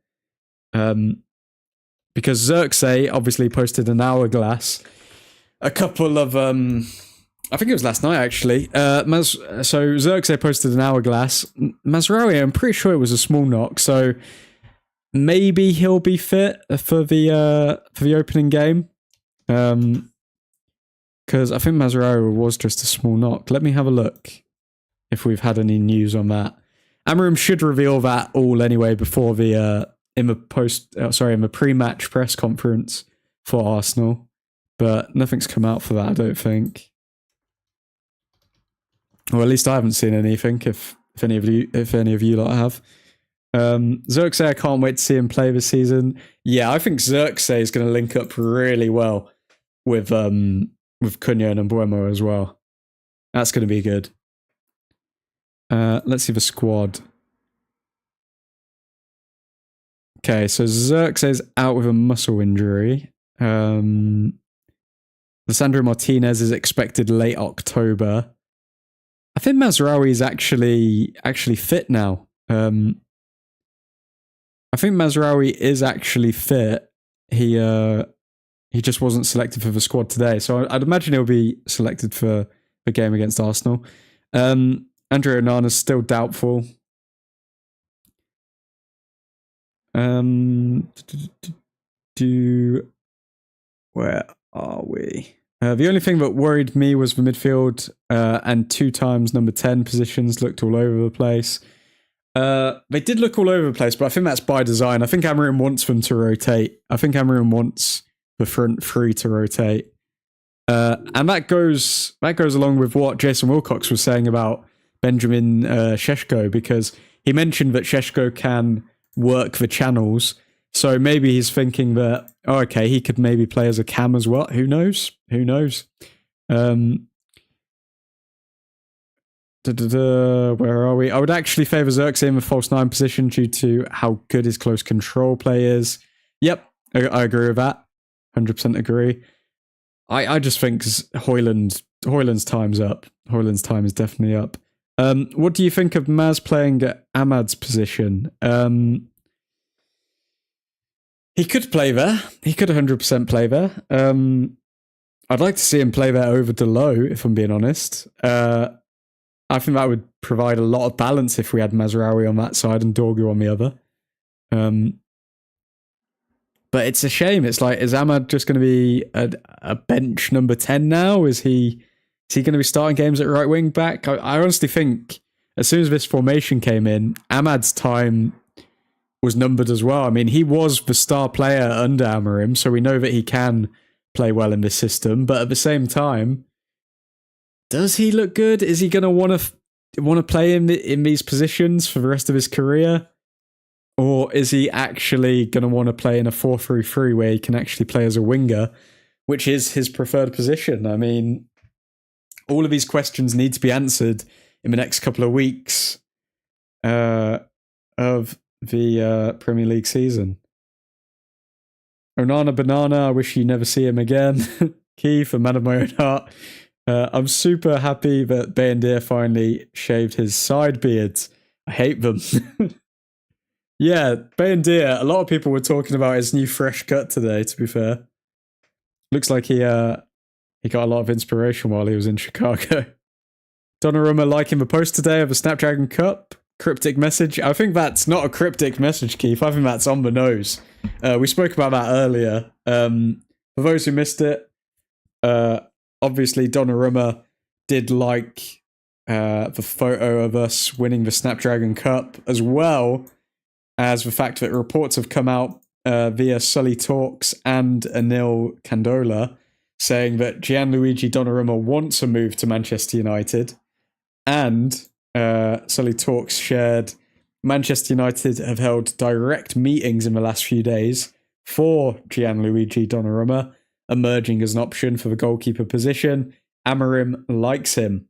A: Because Xerxes obviously posted an hourglass. A couple of I think it was last night actually. So Xerxes posted an hourglass. Mazraoui, I'm pretty sure it was a small knock, so maybe he'll be fit for the opening game. Because I think Mazraoui was just a small knock. Let me have a look if we've had any news on that. Amorim should reveal that all anyway before the in the pre-match press conference for Arsenal, but nothing's come out for that, I don't think. Or at least I haven't seen anything. If any of you lot have. Xerxes, I can't wait to see him play this season. Yeah, I think Xerxes is going to link up really well with Cunha and Mbuemo as well. That's going to be good. Let's see the squad. Okay, so Xerxes out with a muscle injury. Lissandro Martinez is expected late October. I think Mazraoui is actually fit now. I think Mazraoui is actually fit. He just wasn't selected for the squad today, so I'd imagine he'll be selected for the game against Arsenal. Andre Onana's still doubtful. Where are we? The only thing that worried me was the midfield and 2 times number 10 positions looked all over the place. They did look all over the place, but I think that's by design. I think Amorim wants them to rotate. I think Amorim wants the front 3 to rotate. And that goes along with what Jason Wilcox was saying about Benjamin Sesko, because he mentioned that Sesko can work the channels. So maybe he's thinking that, oh, okay, he could maybe play as a cam as well. Who knows? Where are we? I would actually favour Xerxes in the false 9 position due to how good his close control play is. Yep, I agree with that. 100% agree. I just think Højlund's time's up. Højlund's time is definitely up. What do you think of Maz playing at Ahmad's position? He could play there. He could 100% play there. I'd like to see him play there over Delo, if I'm being honest. I think that would provide a lot of balance if we had Mazraoui on that side and Dorgu on the other. But it's a shame. It's like, is Ahmad just going to be a bench number 10 now? Is he going to be starting games at right wing back? I honestly think as soon as this formation came in, Ahmad's time was numbered as well. I mean, he was the star player under Amorim, so we know that he can play well in this system. But at the same time, does he look good? Is he going to want to play in these positions for the rest of his career? Or is he actually going to want to play in a 4-3-3 where he can actually play as a winger, which is his preferred position? I mean, all of these questions need to be answered in the next couple of weeks of the Premier League season. Onana Banana, I wish you never see him again. Keith, a man of my own heart. I'm super happy that Bayendir finally shaved his side beards. I hate them. Yeah, Bayendir, a lot of people were talking about his new fresh cut today, to be fair. Looks like he got a lot of inspiration while he was in Chicago. Donnarumma liking the post today of the Snapdragon Cup. Cryptic message. I think that's not a cryptic message, Keith. I think that's on the nose. We spoke about that earlier. For those who missed it, obviously Donnarumma did like the photo of us winning the Snapdragon Cup, as well as the fact that reports have come out via Sully Talks and Anil Candola saying that Gianluigi Donnarumma wants a move to Manchester United, and Sully Talks shared Manchester United have held direct meetings in the last few days for Gianluigi Donnarumma, emerging as an option for the goalkeeper position. Amorim likes him.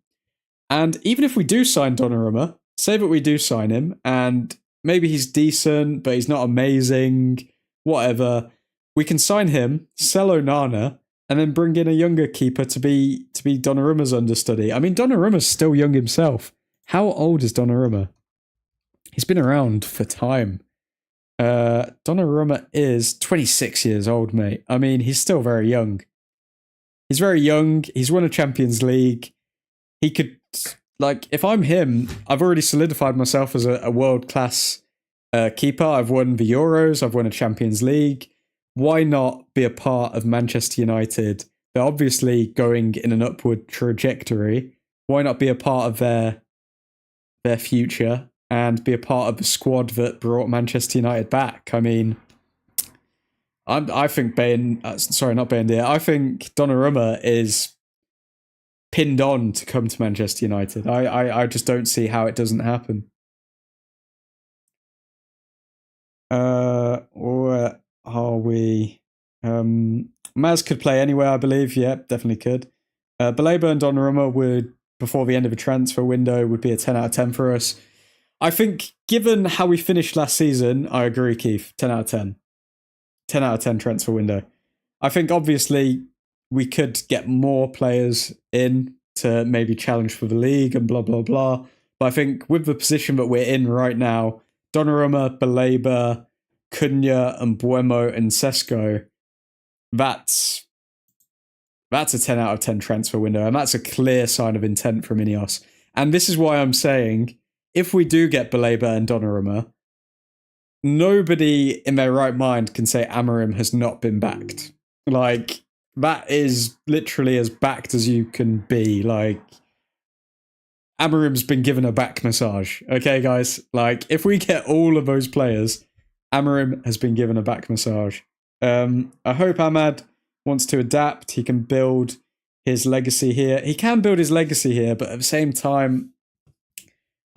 A: And even if we do sign Donnarumma, say that we do sign him, and maybe he's decent, but he's not amazing, whatever, we can sign him, sell Onana, and then bring in a younger keeper to be Donnarumma's understudy. I mean, Donnarumma's still young himself. How old is Donnarumma? He's been around for time. Donnarumma is 26 years old, mate. I mean, he's still very young. He's very young. He's won a Champions League. He could, like, if I'm him, I've already solidified myself as a world-class keeper. I've won the Euros. I've won a Champions League. Why not be a part of Manchester United? They're obviously going in an upward trajectory. Why not be a part of their future and be a part of the squad that brought Manchester United back? I mean, I think I think Donnarumma is pinned on to come to Manchester United. I just don't see how it doesn't happen. Where are we? Maz could play anywhere, I believe. Yeah, definitely could. Baleba and Donnarumma would, before the end of a transfer window, would be a 10 out of 10 for us. I think, given how we finished last season, I agree, Keith. 10 out of 10. 10 out of 10 transfer window. I think, obviously, we could get more players in to maybe challenge for the league and blah, blah, blah. But I think with the position that we're in right now, Donnarumma, Baleba, Cunha, and Buemo and Sesko, that's a 10 out of 10 transfer window. And that's a clear sign of intent from Ineos. And this is why I'm saying, if we do get Baleba and Donnarumma, nobody in their right mind can say Amorim has not been backed. Like, that is literally as backed as you can be. Like, Amorim's been given a back massage. Okay, guys? Like, if we get all of those players, Amorim has been given a back massage. I hope Ahmad wants to adapt. He can build his legacy here. He can build his legacy here, but at the same time,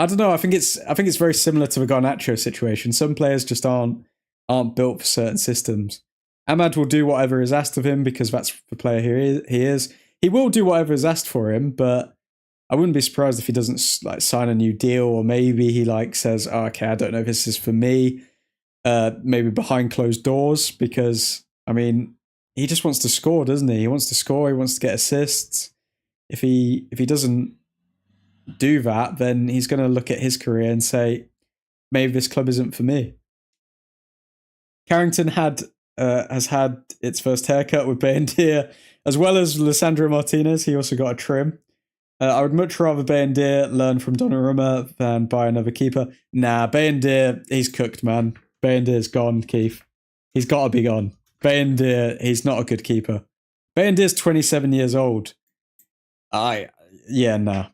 A: I don't know. I think it's very similar to the Garnacho situation. Some players just aren't built for certain systems. Ahmad will do whatever is asked of him because that's the player he is. He will do whatever is asked for him, but I wouldn't be surprised if he doesn't like sign a new deal, or maybe he like says, oh, "Okay, I don't know if this is for me." Maybe behind closed doors, because I mean, he just wants to score, doesn't he? He wants to score. He wants to get assists. If he doesn't do that, then he's going to look at his career and say, maybe this club isn't for me. Carrington has had its first haircut with Bayendir, as well as Lissandro Martinez. He also got a trim. I would much rather Bayendir learn from Donnarumma than buy another keeper. Nah, Bayendir, he's cooked, man. Bayendir's gone, Keith. He's got to be gone. Bayendir, he's not a good keeper. Bayendir's 27 years old. Nah.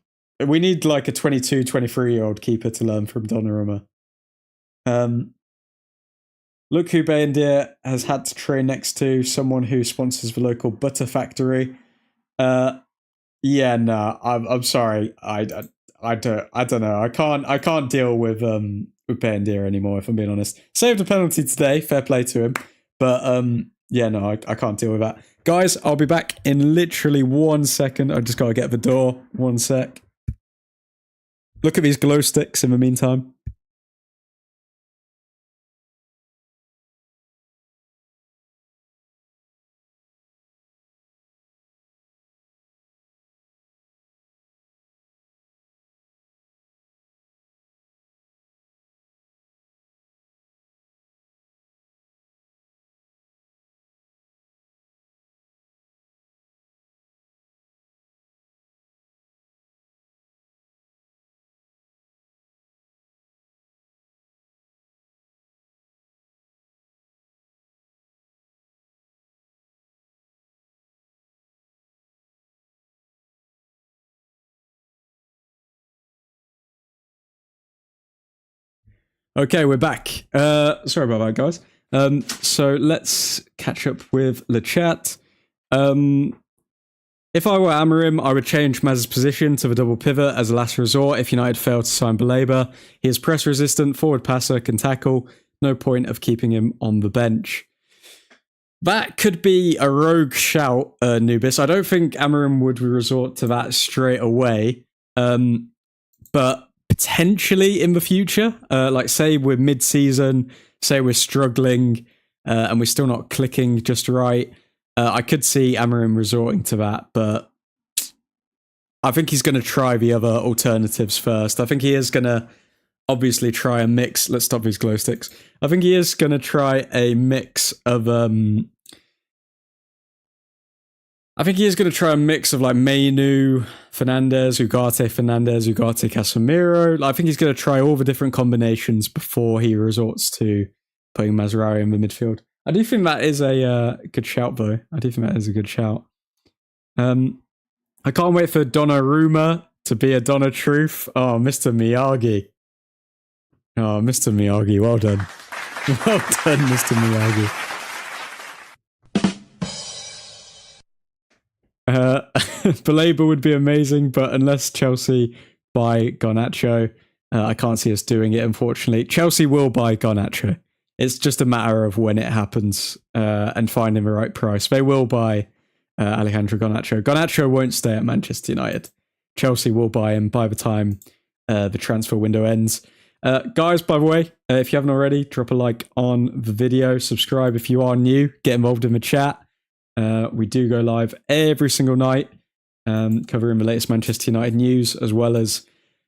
A: We need like a 22, 23-year-old keeper to learn from Donnarumma. Look who Bayendir has had to train next to, someone who sponsors the local butter factory. I'm sorry. I don't know. I can't deal with Bayendir anymore, if I'm being honest. Saved a penalty today, fair play to him. But I can't deal with that. Guys, I'll be back in literally 1 second. I just gotta get the door. 1 sec. Look at these glow sticks in the meantime. Okay, we're back. Sorry about that, guys. So let's catch up with the chat. If I were Amorim, I would change Maz's position to the double pivot as a last resort if United failed to sign Baleba. He is press resistant, forward passer, can tackle. No point of keeping him on the bench. That could be a rogue shout, Nubis. I don't think Amarim would resort to that straight away. But potentially in the future, like say we're mid-season, say we're struggling, and we're still not clicking just right, I could see Amarim resorting to that, but I think he's going to try the other alternatives first. I think he is going to obviously try a mix. Let's stop these glow sticks. I think he is going to try a mix of like Mainu, Fernandez, Ugarte, Casemiro. I think he's going to try all the different combinations before he resorts to putting Mazraoui in the midfield. I do think that is a good shout, though. I do think that is a good shout. I can't wait for Donnarumma to be a Donna Truth. Oh, Mr. Miyagi. Oh, Mr. Miyagi, well done. Well done, Mr. Miyagi. Baleba would be amazing, but unless Chelsea buy Garnacho, I can't see us doing it, unfortunately. Chelsea will buy Garnacho. It's just a matter of when it happens and finding the right price. They will buy Alejandro Garnacho. Garnacho won't stay at Manchester United. Chelsea will buy him by the time the transfer window ends. Guys, by the way, if you haven't already, drop a like on the video. Subscribe if you are new. Get involved in the chat. We do go live every single night, covering the latest Manchester United news, as well as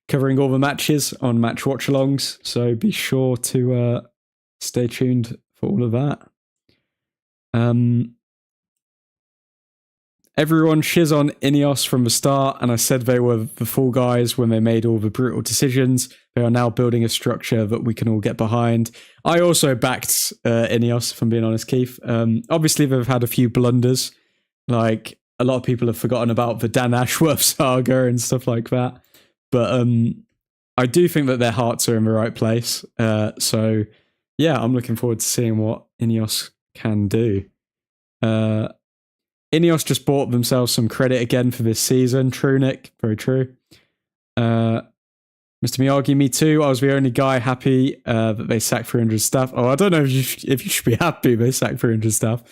A: covering all the matches on match watch-alongs. So be sure to stay tuned for all of that. Everyone shiz on Ineos from the start, and I said they were the fall guys when they made all the brutal decisions. They are now building a structure that we can all get behind. I also backed Ineos, if I'm being honest, Keith. Obviously, they've had a few blunders. Like, a lot of people have forgotten about the Dan Ashworth saga and stuff like that. But I do think that their hearts are in the right place. So, yeah, I'm looking forward to seeing what Ineos can do. Ineos just bought themselves some credit again for this season. True, Nick. Very true. Mr. Miyagi, me too. I was the only guy happy that they sacked 300 staff. Oh, I don't know if you should be happy they sacked 300 staff.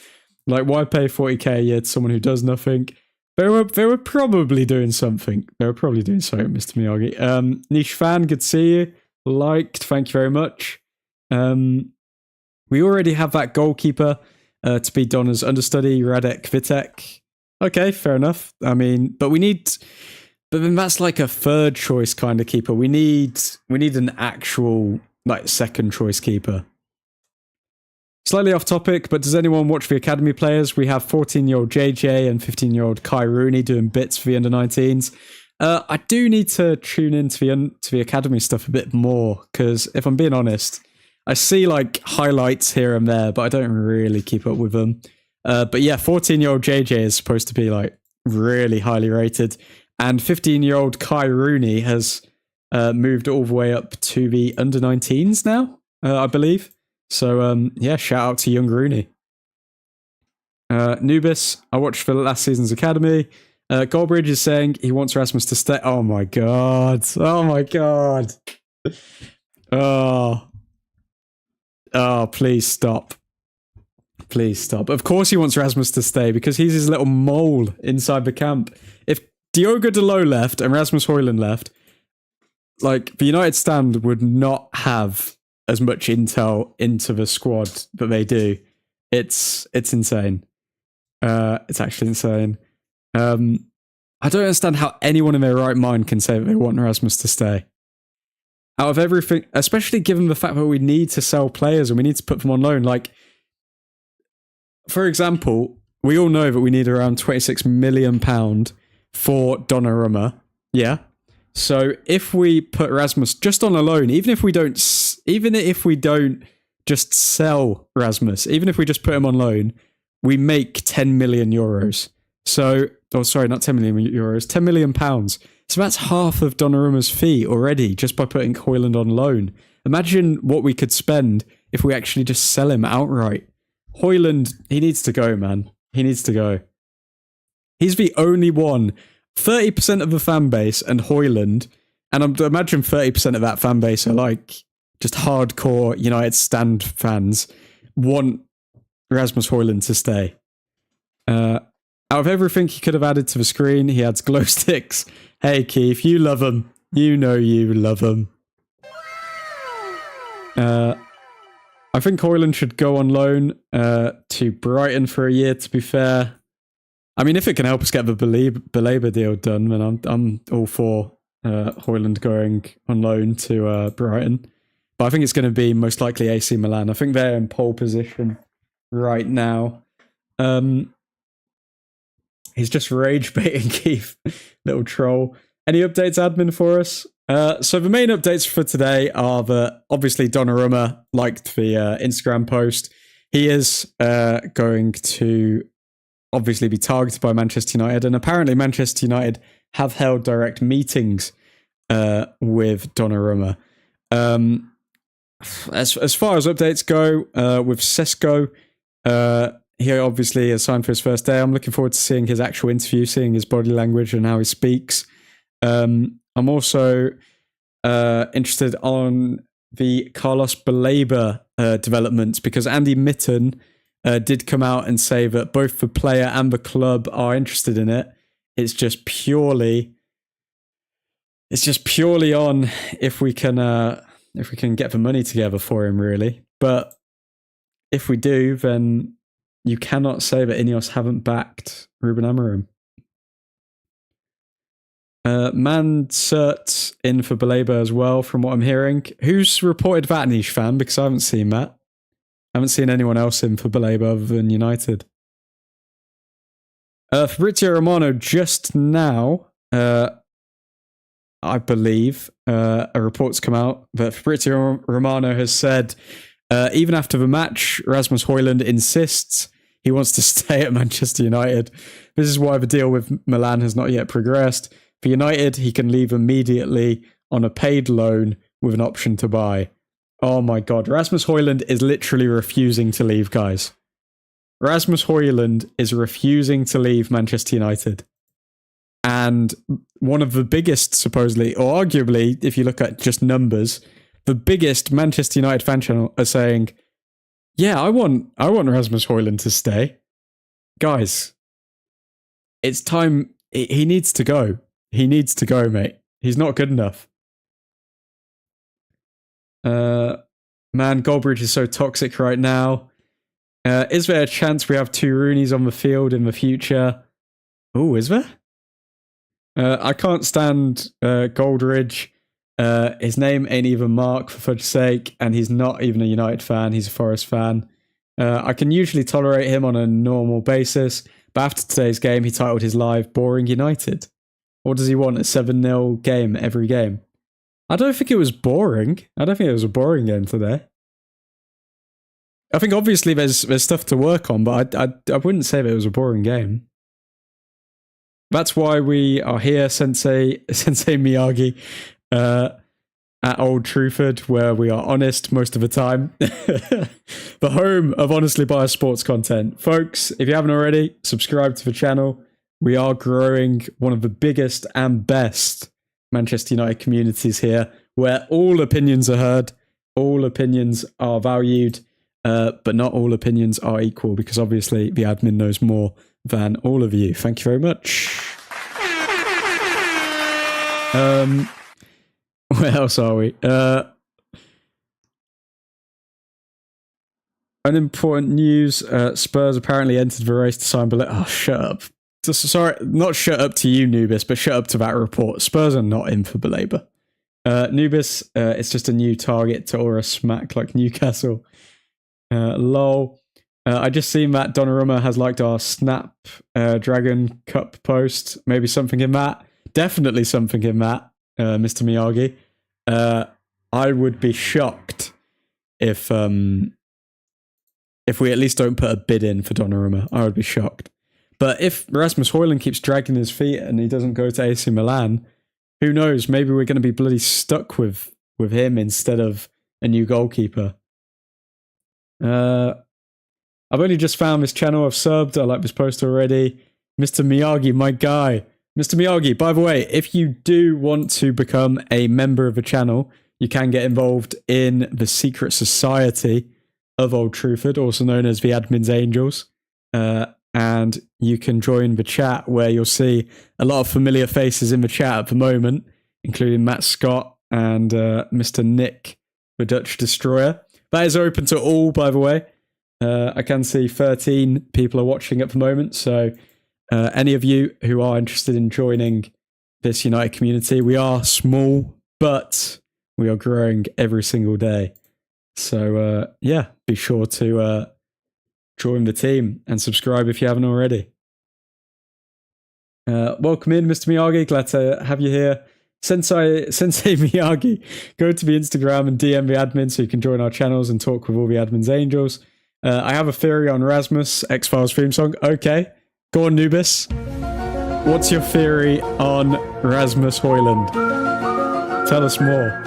A: Like, why pay 40k a year to someone who does nothing? They were probably doing something. They were probably doing something, Mr. Miyagi. Niche fan, good to see you. Liked, thank you very much. We already have that goalkeeper to be Donna's understudy, Radek Vitek. Okay, fair enough. I mean, but then that's like a third choice kind of keeper. We need an actual like second choice keeper. Slightly off topic, but does anyone watch the academy players? We have 14-year-old JJ and 15-year-old Kai Rooney doing bits for the under-19s. I do need to tune into the academy stuff a bit more, because if I'm being honest, I see like highlights here and there, but I don't really keep up with them. But yeah, 14-year-old JJ is supposed to be like really highly rated, and 15-year-old Kai Rooney has moved all the way up to the under-19s now, I believe. So yeah, shout out to young Rooney. Nubis, I watched the last season's academy. Goldbridge is saying he wants Rasmus to stay. Oh my god. Oh my god. Oh, please stop. Please stop. Of course he wants Rasmus to stay, because he's his little mole inside the camp. If Diogo Dalot left and Rasmus Højlund left, like, the United stand would not have as much intel into the squad that they do. It's insane. It's actually insane. I don't understand how anyone in their right mind can say that they want Rasmus to stay. Out of everything, especially given the fact that we need to sell players and we need to put them on loan. Like, for example, we all know that we need around £26 million for Donnarumma. Yeah. So if we put Rasmus just on a loan, even if we don't just sell Rasmus, even if we just put him on loan, we make 10 million euros. So, oh, sorry, not 10 million euros, 10 million pounds. So that's half of Donnarumma's fee already just by putting Højlund on loan. Imagine what we could spend if we actually just sell him outright. Højlund, he needs to go, man. He needs to go. He's the only one. 30% of the fan base and Højlund, and I imagine 30% of that fan base are like just hardcore United stand fans, want Rasmus Højlund to stay. Out of everything he could have added to the screen, he adds glow sticks. Hey, Keith, you love them. You know you love them. I think Højlund should go on loan to Brighton for a year, to be fair. I mean, if it can help us get the Baleba deal done, then I'm all for Højlund going on loan to Brighton. But I think it's going to be most likely AC Milan. I think they're in pole position right now. He's just rage baiting Keith, little troll. Any updates, admin, for us? So the main updates for today are that obviously Donnarumma liked the Instagram post. He is going to obviously be targeted by Manchester United, and apparently Manchester United have held direct meetings with Donnarumma. As far as updates go, with Sesko, he obviously has signed for his first day. I'm looking forward to seeing his actual interview, seeing his body language and how he speaks. I'm also interested on the Carlos Baleba developments, because Andy Mitten did come out and say that both the player and the club are interested in it. It's just purely on if we can get the money together for him, really. But if we do, then you cannot say that Ineos haven't backed Ruben Amorim. Mansert in for Baleba as well, from what I'm hearing. Who's reported that, Niche fan? Because I haven't seen that. I haven't seen anyone else in for Baleba other than United. Fabrizio Romano just now, I believe, a report's come out that Fabrizio Romano has said, even after the match, Rasmus Højlund insists he wants to stay at Manchester United. This is why the deal with Milan has not yet progressed. For United, he can leave immediately on a paid loan with an option to buy. Oh my God, Rasmus Højlund is literally refusing to leave, guys. Rasmus Højlund is refusing to leave Manchester United. And one of the biggest, supposedly, or arguably, if you look at just numbers, the biggest Manchester United fan channel are saying, yeah, I want Rasmus Højlund to stay. Guys, it's time. He needs to go. He needs to go, mate. He's not good enough. Man, Goldbridge is so toxic right now. Is there a chance we have two Rooneys on the field in the future? Oh, is there? I can't stand Goldridge. His name ain't even Mark, for fudge's sake, and he's not even a United fan. He's a Forest fan. I can usually tolerate him on a normal basis, but after today's game, he titled his live Boring United. What does he want? A 7-0 game every game? I don't think it was boring. I don't think it was a boring game today. I think obviously there's stuff to work on, but I wouldn't say that it was a boring game. That's why we are here, Sensei Miyagi, at Old Truthford, where we are honest most of the time. The home of honestly biased sports content. Folks, if you haven't already, subscribe to the channel. We are growing one of the biggest and best Manchester United communities here, where all opinions are heard, all opinions are valued, but not all opinions are equal, because obviously the admin knows more than all of you. Thank you very much. Where else are we? Unimportant news. Spurs apparently entered the race to sign Baleba. Oh, shut up. Sorry, not shut up to you, Nubis, but shut up to that report. Spurs are not in for Baleba. Nubis, it's just a new target to aura smack like Newcastle. Lol. I just seen that Donnarumma has liked our Snap Dragon Cup post. Maybe something in that. Definitely something in that, Mr. Miyagi. I would be shocked if we at least don't put a bid in for Donnarumma. I would be shocked. But if Rasmus Højlund keeps dragging his feet and he doesn't go to AC Milan, who knows? Maybe we're going to be bloody stuck with him instead of a new goalkeeper. I've only just found this channel. I've subbed. I like this post already. Mr. Miyagi, my guy. Mr. Miyagi, by the way, if you do want to become a member of the channel, you can get involved in the secret society. of Old Truthford, also known as the Admin's Angels. And you can join the chat where you'll see a lot of familiar faces in the chat at the moment, including Matt Scott and Mr. Nick, the Dutch Destroyer. That is open to all, by the way. I can see 13 people are watching at the moment, so any of you who are interested in joining this United community, we are small, but we are growing every single day. So yeah, be sure to join the team and subscribe if you haven't already. Welcome in, Mr. Miyagi. Glad to have you here. Sensei Miyagi, go to the Instagram and DM the admin so you can join our channels and talk with all the admin's angels. I have a theory on Rasmus, X-Files theme song. Okay, go on, Nubis. What's your theory on Rasmus Højlund? Tell us more.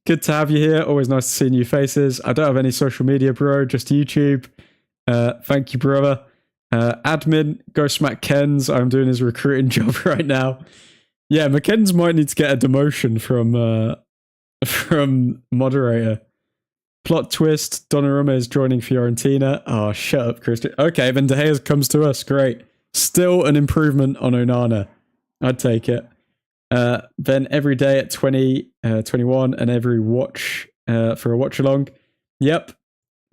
A: Good to have you here. Always nice to see new faces. I don't have any social media, bro, just YouTube. Thank you, brother. Admin, go smack Ken's. I'm doing his recruiting job right now. Yeah, McKenz might need to get a demotion from moderator. Plot twist, Donnarumma is joining Fiorentina. Oh, shut up, Christian. Okay, then De Gea comes to us. Great. Still an improvement on Onana. I'd take it. Then every day at 21 and every watch for a watch along. Yep.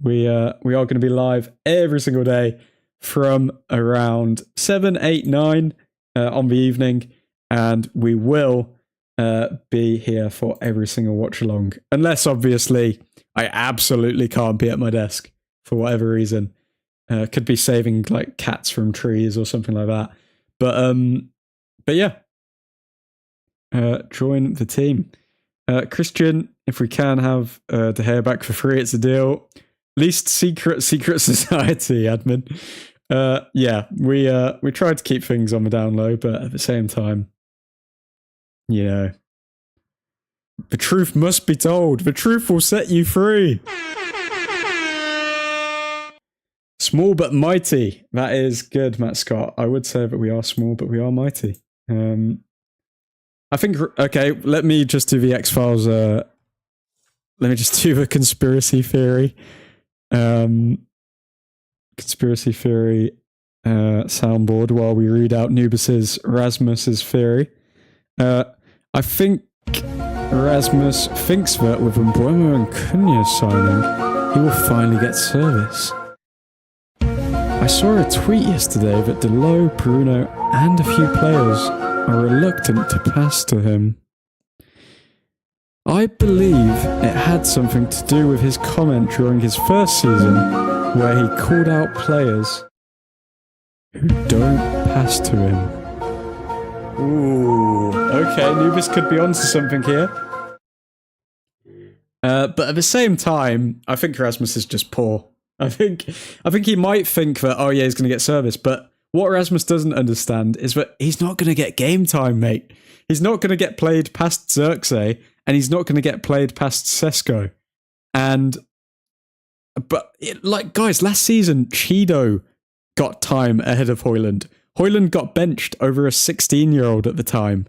A: We are going to be live every single day from around 7, 8, 9 on the evening. And we will be here for every single watch along. Unless, obviously, I absolutely can't be at my desk for whatever reason. Could be saving like cats from trees or something like that. But yeah. Join the team. Christian, if we can have De Gea back for free, it's a deal. Least secret society, admin. Yeah, we tried to keep things on the down low, but at the same time, you know, the truth must be told. The truth will set you free. Small but mighty. That is good, Matt Scott. I would say that we are small, but we are mighty. I think, okay, let me just do the X-Files. Let me just do a conspiracy theory. Conspiracy theory soundboard while we read out Nubis's Rasmus's theory. I think Rasmus thinks that with Mbeumo and Cunha signing, he will finally get service. I saw a tweet yesterday that Delo, Bruno, and a few players are reluctant to pass to him. I believe it had something to do with his comment during his first season where he called out players who don't pass to him. Ooh, okay, Nubis could be onto something here. But at the same time, I think Rasmus is just poor. I think he might think that, oh yeah, he's going to get service, but what Rasmus doesn't understand is that he's not going to get game time, mate. He's not going to get played past Xerxes, and he's not going to get played past Sesko. Like, guys, last season, Cheeto got time ahead of Højlund. Højlund got benched over a 16-year-old at the time.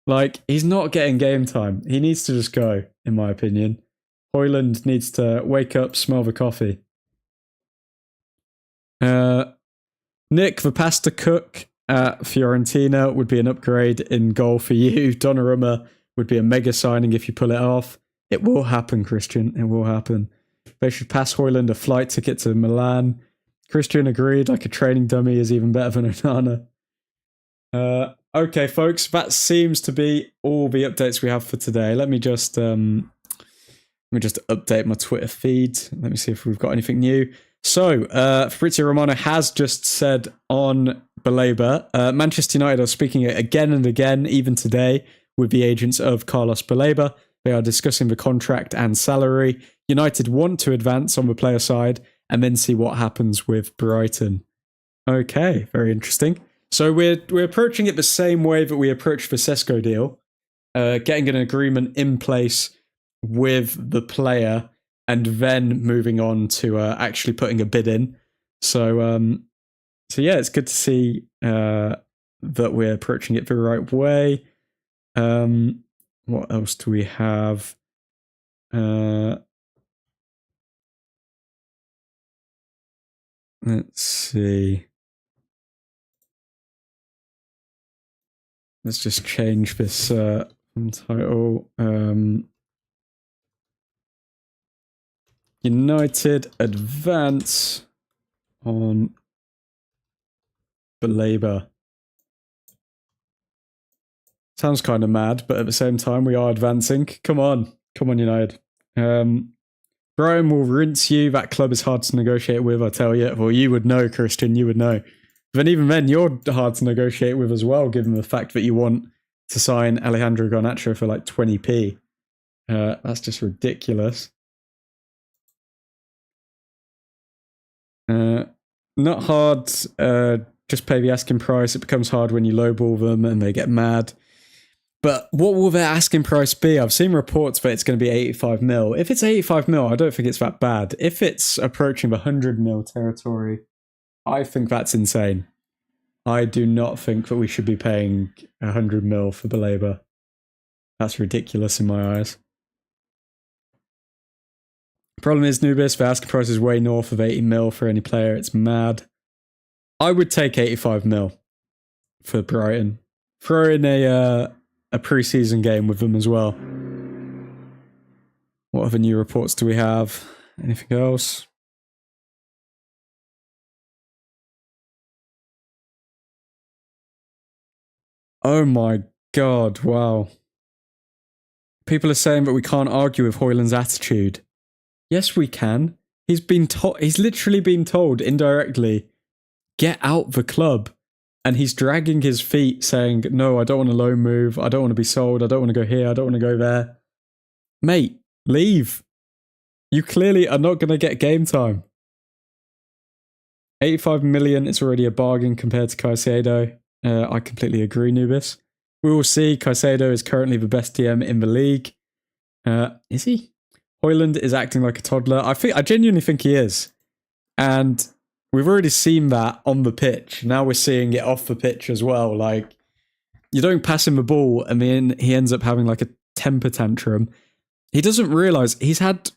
A: Like, he's not getting game time. He needs to just go, in my opinion. Højlund needs to wake up, smell the coffee. Nick, the pasta cook at Fiorentina would be an upgrade in goal for you. Donnarumma would be a mega signing if you pull it off. It will happen, Christian. It will happen. They should pass Højlund a flight ticket to Milan. Christian agreed, like a training dummy is even better than Onana. Okay, folks, that seems to be all the updates we have for today. Let me just update my Twitter feed. Let me see if we've got anything new. So, Fabrizio Romano has just said on Baleba, Manchester United are speaking again and again, even today, with the agents of Carlos Baleba. They are discussing the contract and salary. United want to advance on the player side and then see what happens with Brighton. Okay, very interesting. So we're approaching it the same way that we approached the Sesko deal, getting an agreement in place with the player and then moving on to actually putting a bid in. So yeah, it's good to see that we're approaching it the right way. What else do we have? Let's see. Let's just change this title. United advance on Baleba. Sounds kind of mad, but at the same time, we are advancing. Come on. Come on, United. Brian will rinse you. That club is hard to negotiate with, I tell you. Well, you would know, Christian. You would know. But even then, you're hard to negotiate with as well, given the fact that you want to sign Alejandro Garnacho for like 20p. That's just ridiculous. Not hard. Just pay the asking price. It becomes hard when you lowball them and they get mad. But what will their asking price be? I've seen reports that it's going to be 85 mil. If it's 85 mil, I don't think it's that bad. If it's approaching the 100 mil territory, I think that's insane. I do not think that we should be paying 100 mil for Baleba. That's ridiculous in my eyes. Problem is, Nubis, the asking price is way north of 80 mil for any player. It's mad. I would take 85 mil for Brighton. Throw in a pre-season game with them as well. What other new reports do we have? Anything else? Oh my god, wow. People are saying that we can't argue with Højlund's attitude. Yes, we can. He's literally been told indirectly, get out the club. And he's dragging his feet saying, no, I don't want a loan move. I don't want to be sold. I don't want to go here. I don't want to go there. Mate, leave. You clearly are not going to get game time. 85 million, it's already a bargain compared to Caicedo. I completely agree, Nubis. We will see. Caicedo is currently the best DM in the league. Is he? Højlund is acting like a toddler. I genuinely think he is. And we've already seen that on the pitch. Now we're seeing it off the pitch as well. Like, you don't pass him the ball and then he ends up having like a temper tantrum. He doesn't realise he's had,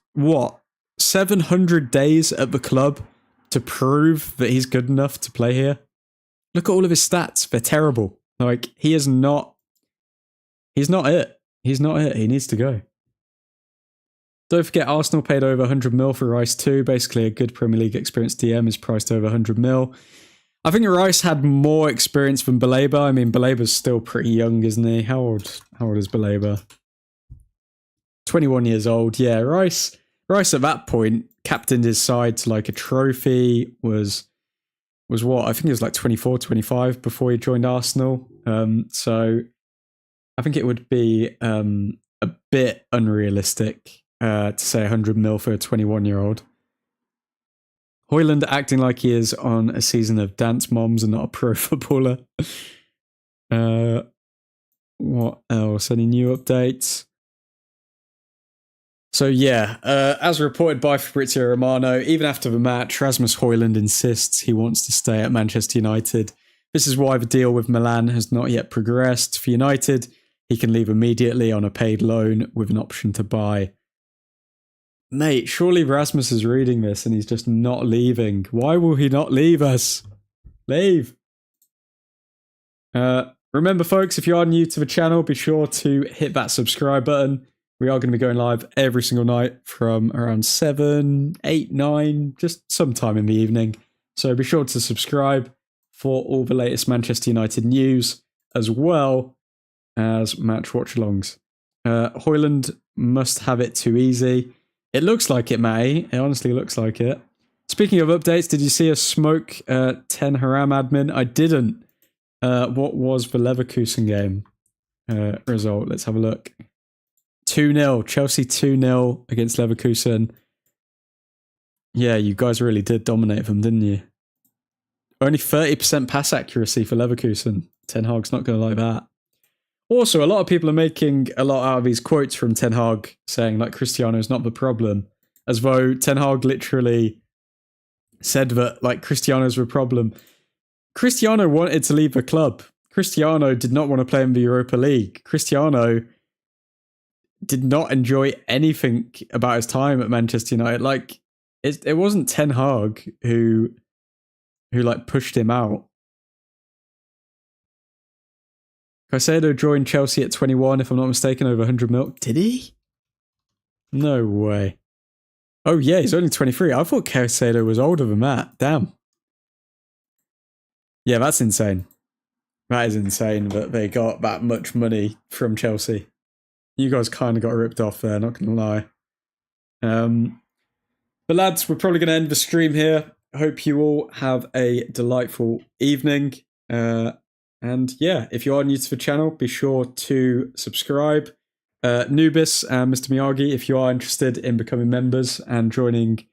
A: 700 days at the club to prove that he's good enough to play here. Look at all of his stats. They're terrible. Like, he's not it. He's not it. He needs to go. Don't forget, Arsenal paid over 100 mil for Rice too. Basically, a good Premier League experienced DM is priced over 100 mil. I think Rice had more experience than Baleba. I mean, Baleba's still pretty young, isn't he? How old is Baleba? 21 years old. Yeah, Rice at that point captained his side to like a trophy. Was what? I think he was like 24, 25 before he joined Arsenal. So I think it would be a bit unrealistic to say 100 mil for a 21-year-old. Højlund acting like he is on a season of Dance Moms and not a pro footballer. What else? Any new updates? So yeah, as reported by Fabrizio Romano, even after the match, Rasmus Højlund insists he wants to stay at Manchester United. This is why the deal with Milan has not yet progressed. For United, he can leave immediately on a paid loan with an option to buy. Mate, surely Rasmus is reading this and he's just not leaving. Why will he not leave us? Leave. Remember, folks, if you are new to the channel, be sure to hit that subscribe button. We are going to be going live every single night from around 7, 8, 9, just sometime in the evening. So be sure to subscribe for all the latest Manchester United news, as well as match watch-alongs. Højlund must have it too easy. It looks like it, Matty. It honestly looks like it. Speaking of updates, did you see us smoke 10 Haram admin? I didn't. What was the Leverkusen game result? Let's have a look. 2-0. Chelsea 2-0 against Leverkusen. Yeah, you guys really did dominate them, didn't you? Only 30% pass accuracy for Leverkusen. Ten Hag's not going to like that. Also, a lot of people are making a lot out of these quotes from Ten Hag saying like Cristiano is not the problem, as though Ten Hag literally said that like Cristiano's the problem. Cristiano wanted to leave the club. Cristiano did not want to play in the Europa League. Cristiano did not enjoy anything about his time at Manchester United. Like, it wasn't Ten Hag who who like pushed him out. Caicedo joined Chelsea at 21, if I'm not mistaken, over 100 mil. Did he? No way. Oh yeah, he's only 23. I thought Caicedo was older than that. Damn. Yeah, that's insane. That is insane that they got that much money from Chelsea. You guys kind of got ripped off there, not going to lie. But lads, we're probably going to end the stream here. I hope you all have a delightful evening. And yeah, if you are new to the channel, be sure to subscribe. Nubis and Mr. Miyagi, if you are interested in becoming members and joining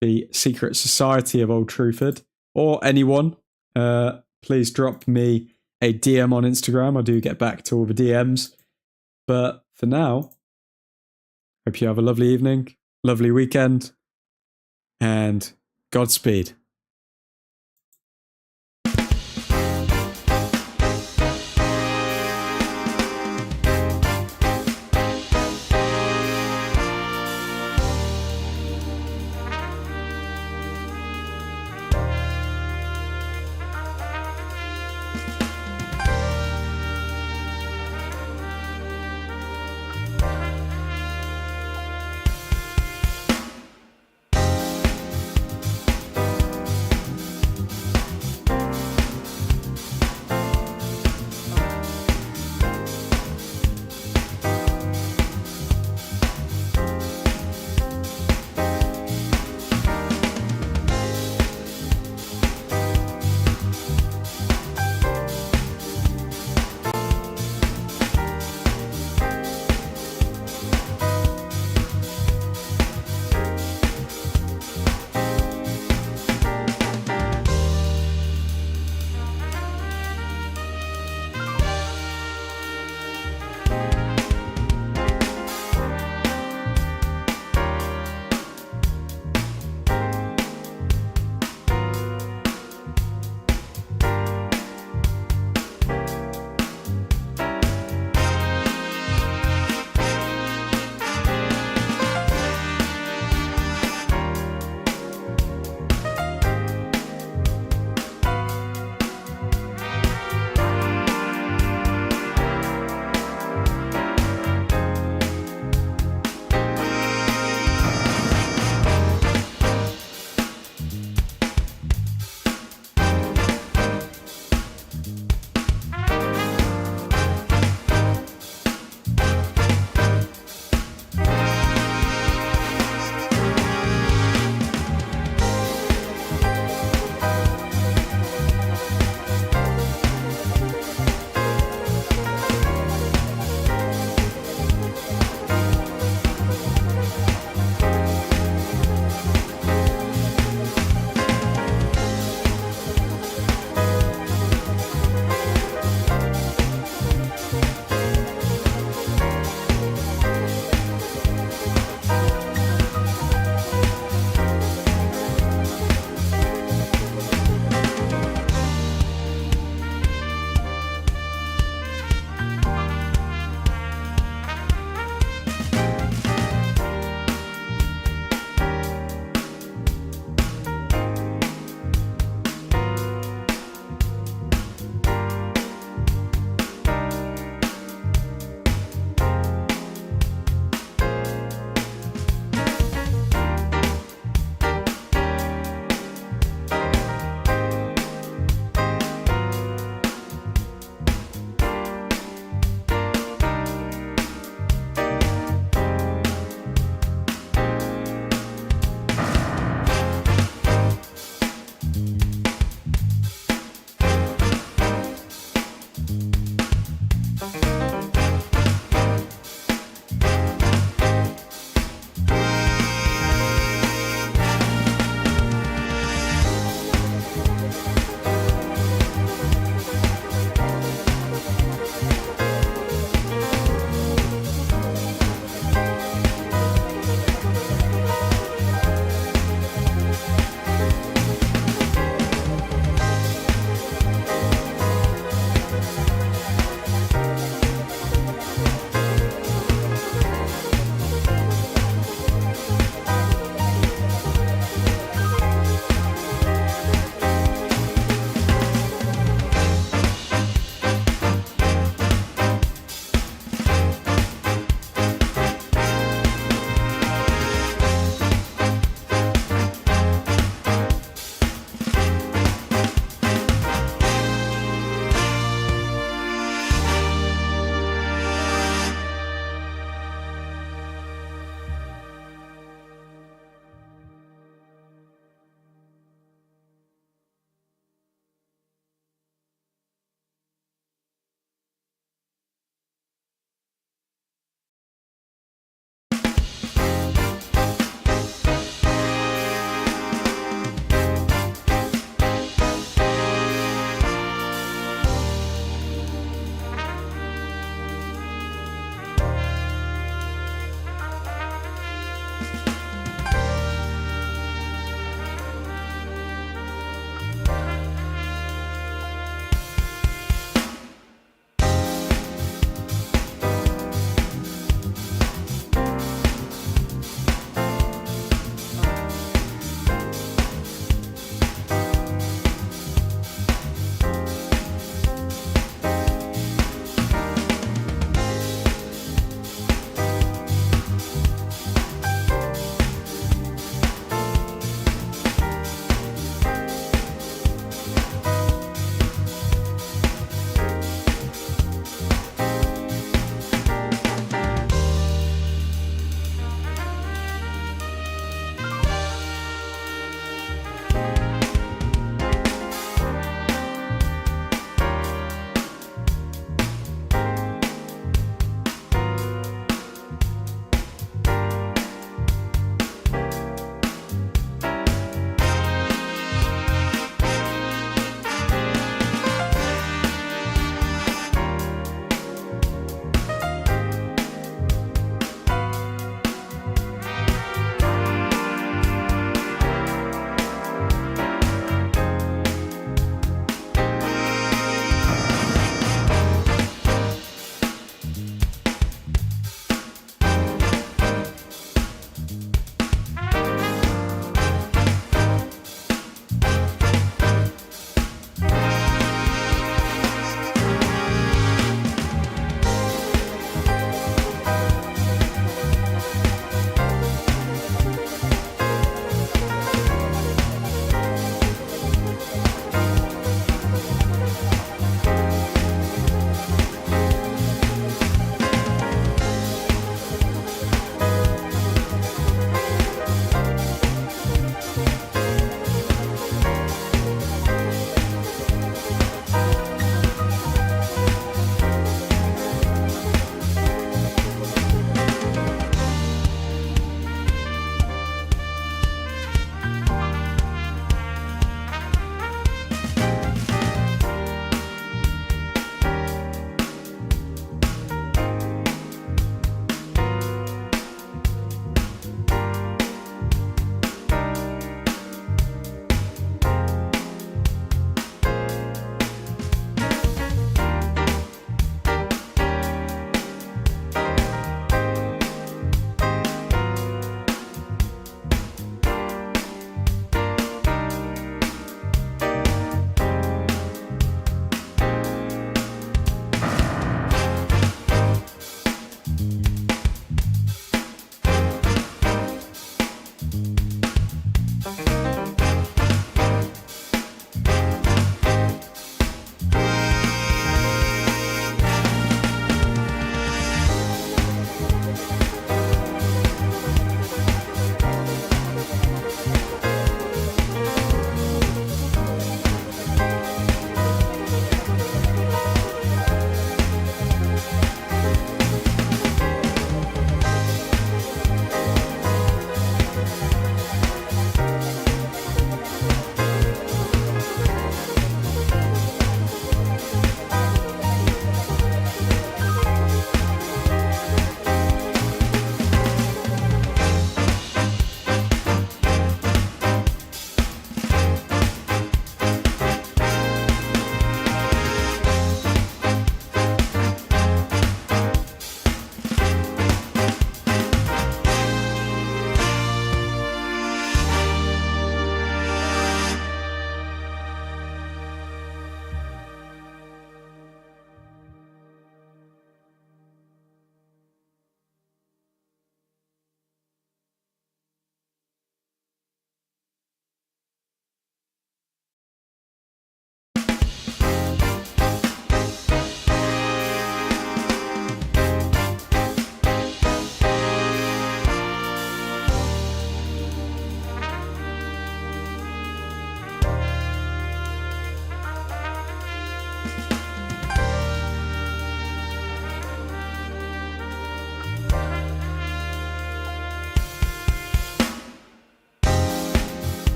A: the secret society of Old Truthford, or anyone, please drop me a DM on Instagram. I do get back to all the DMs. But for now, hope you have a lovely evening, lovely weekend, and Godspeed.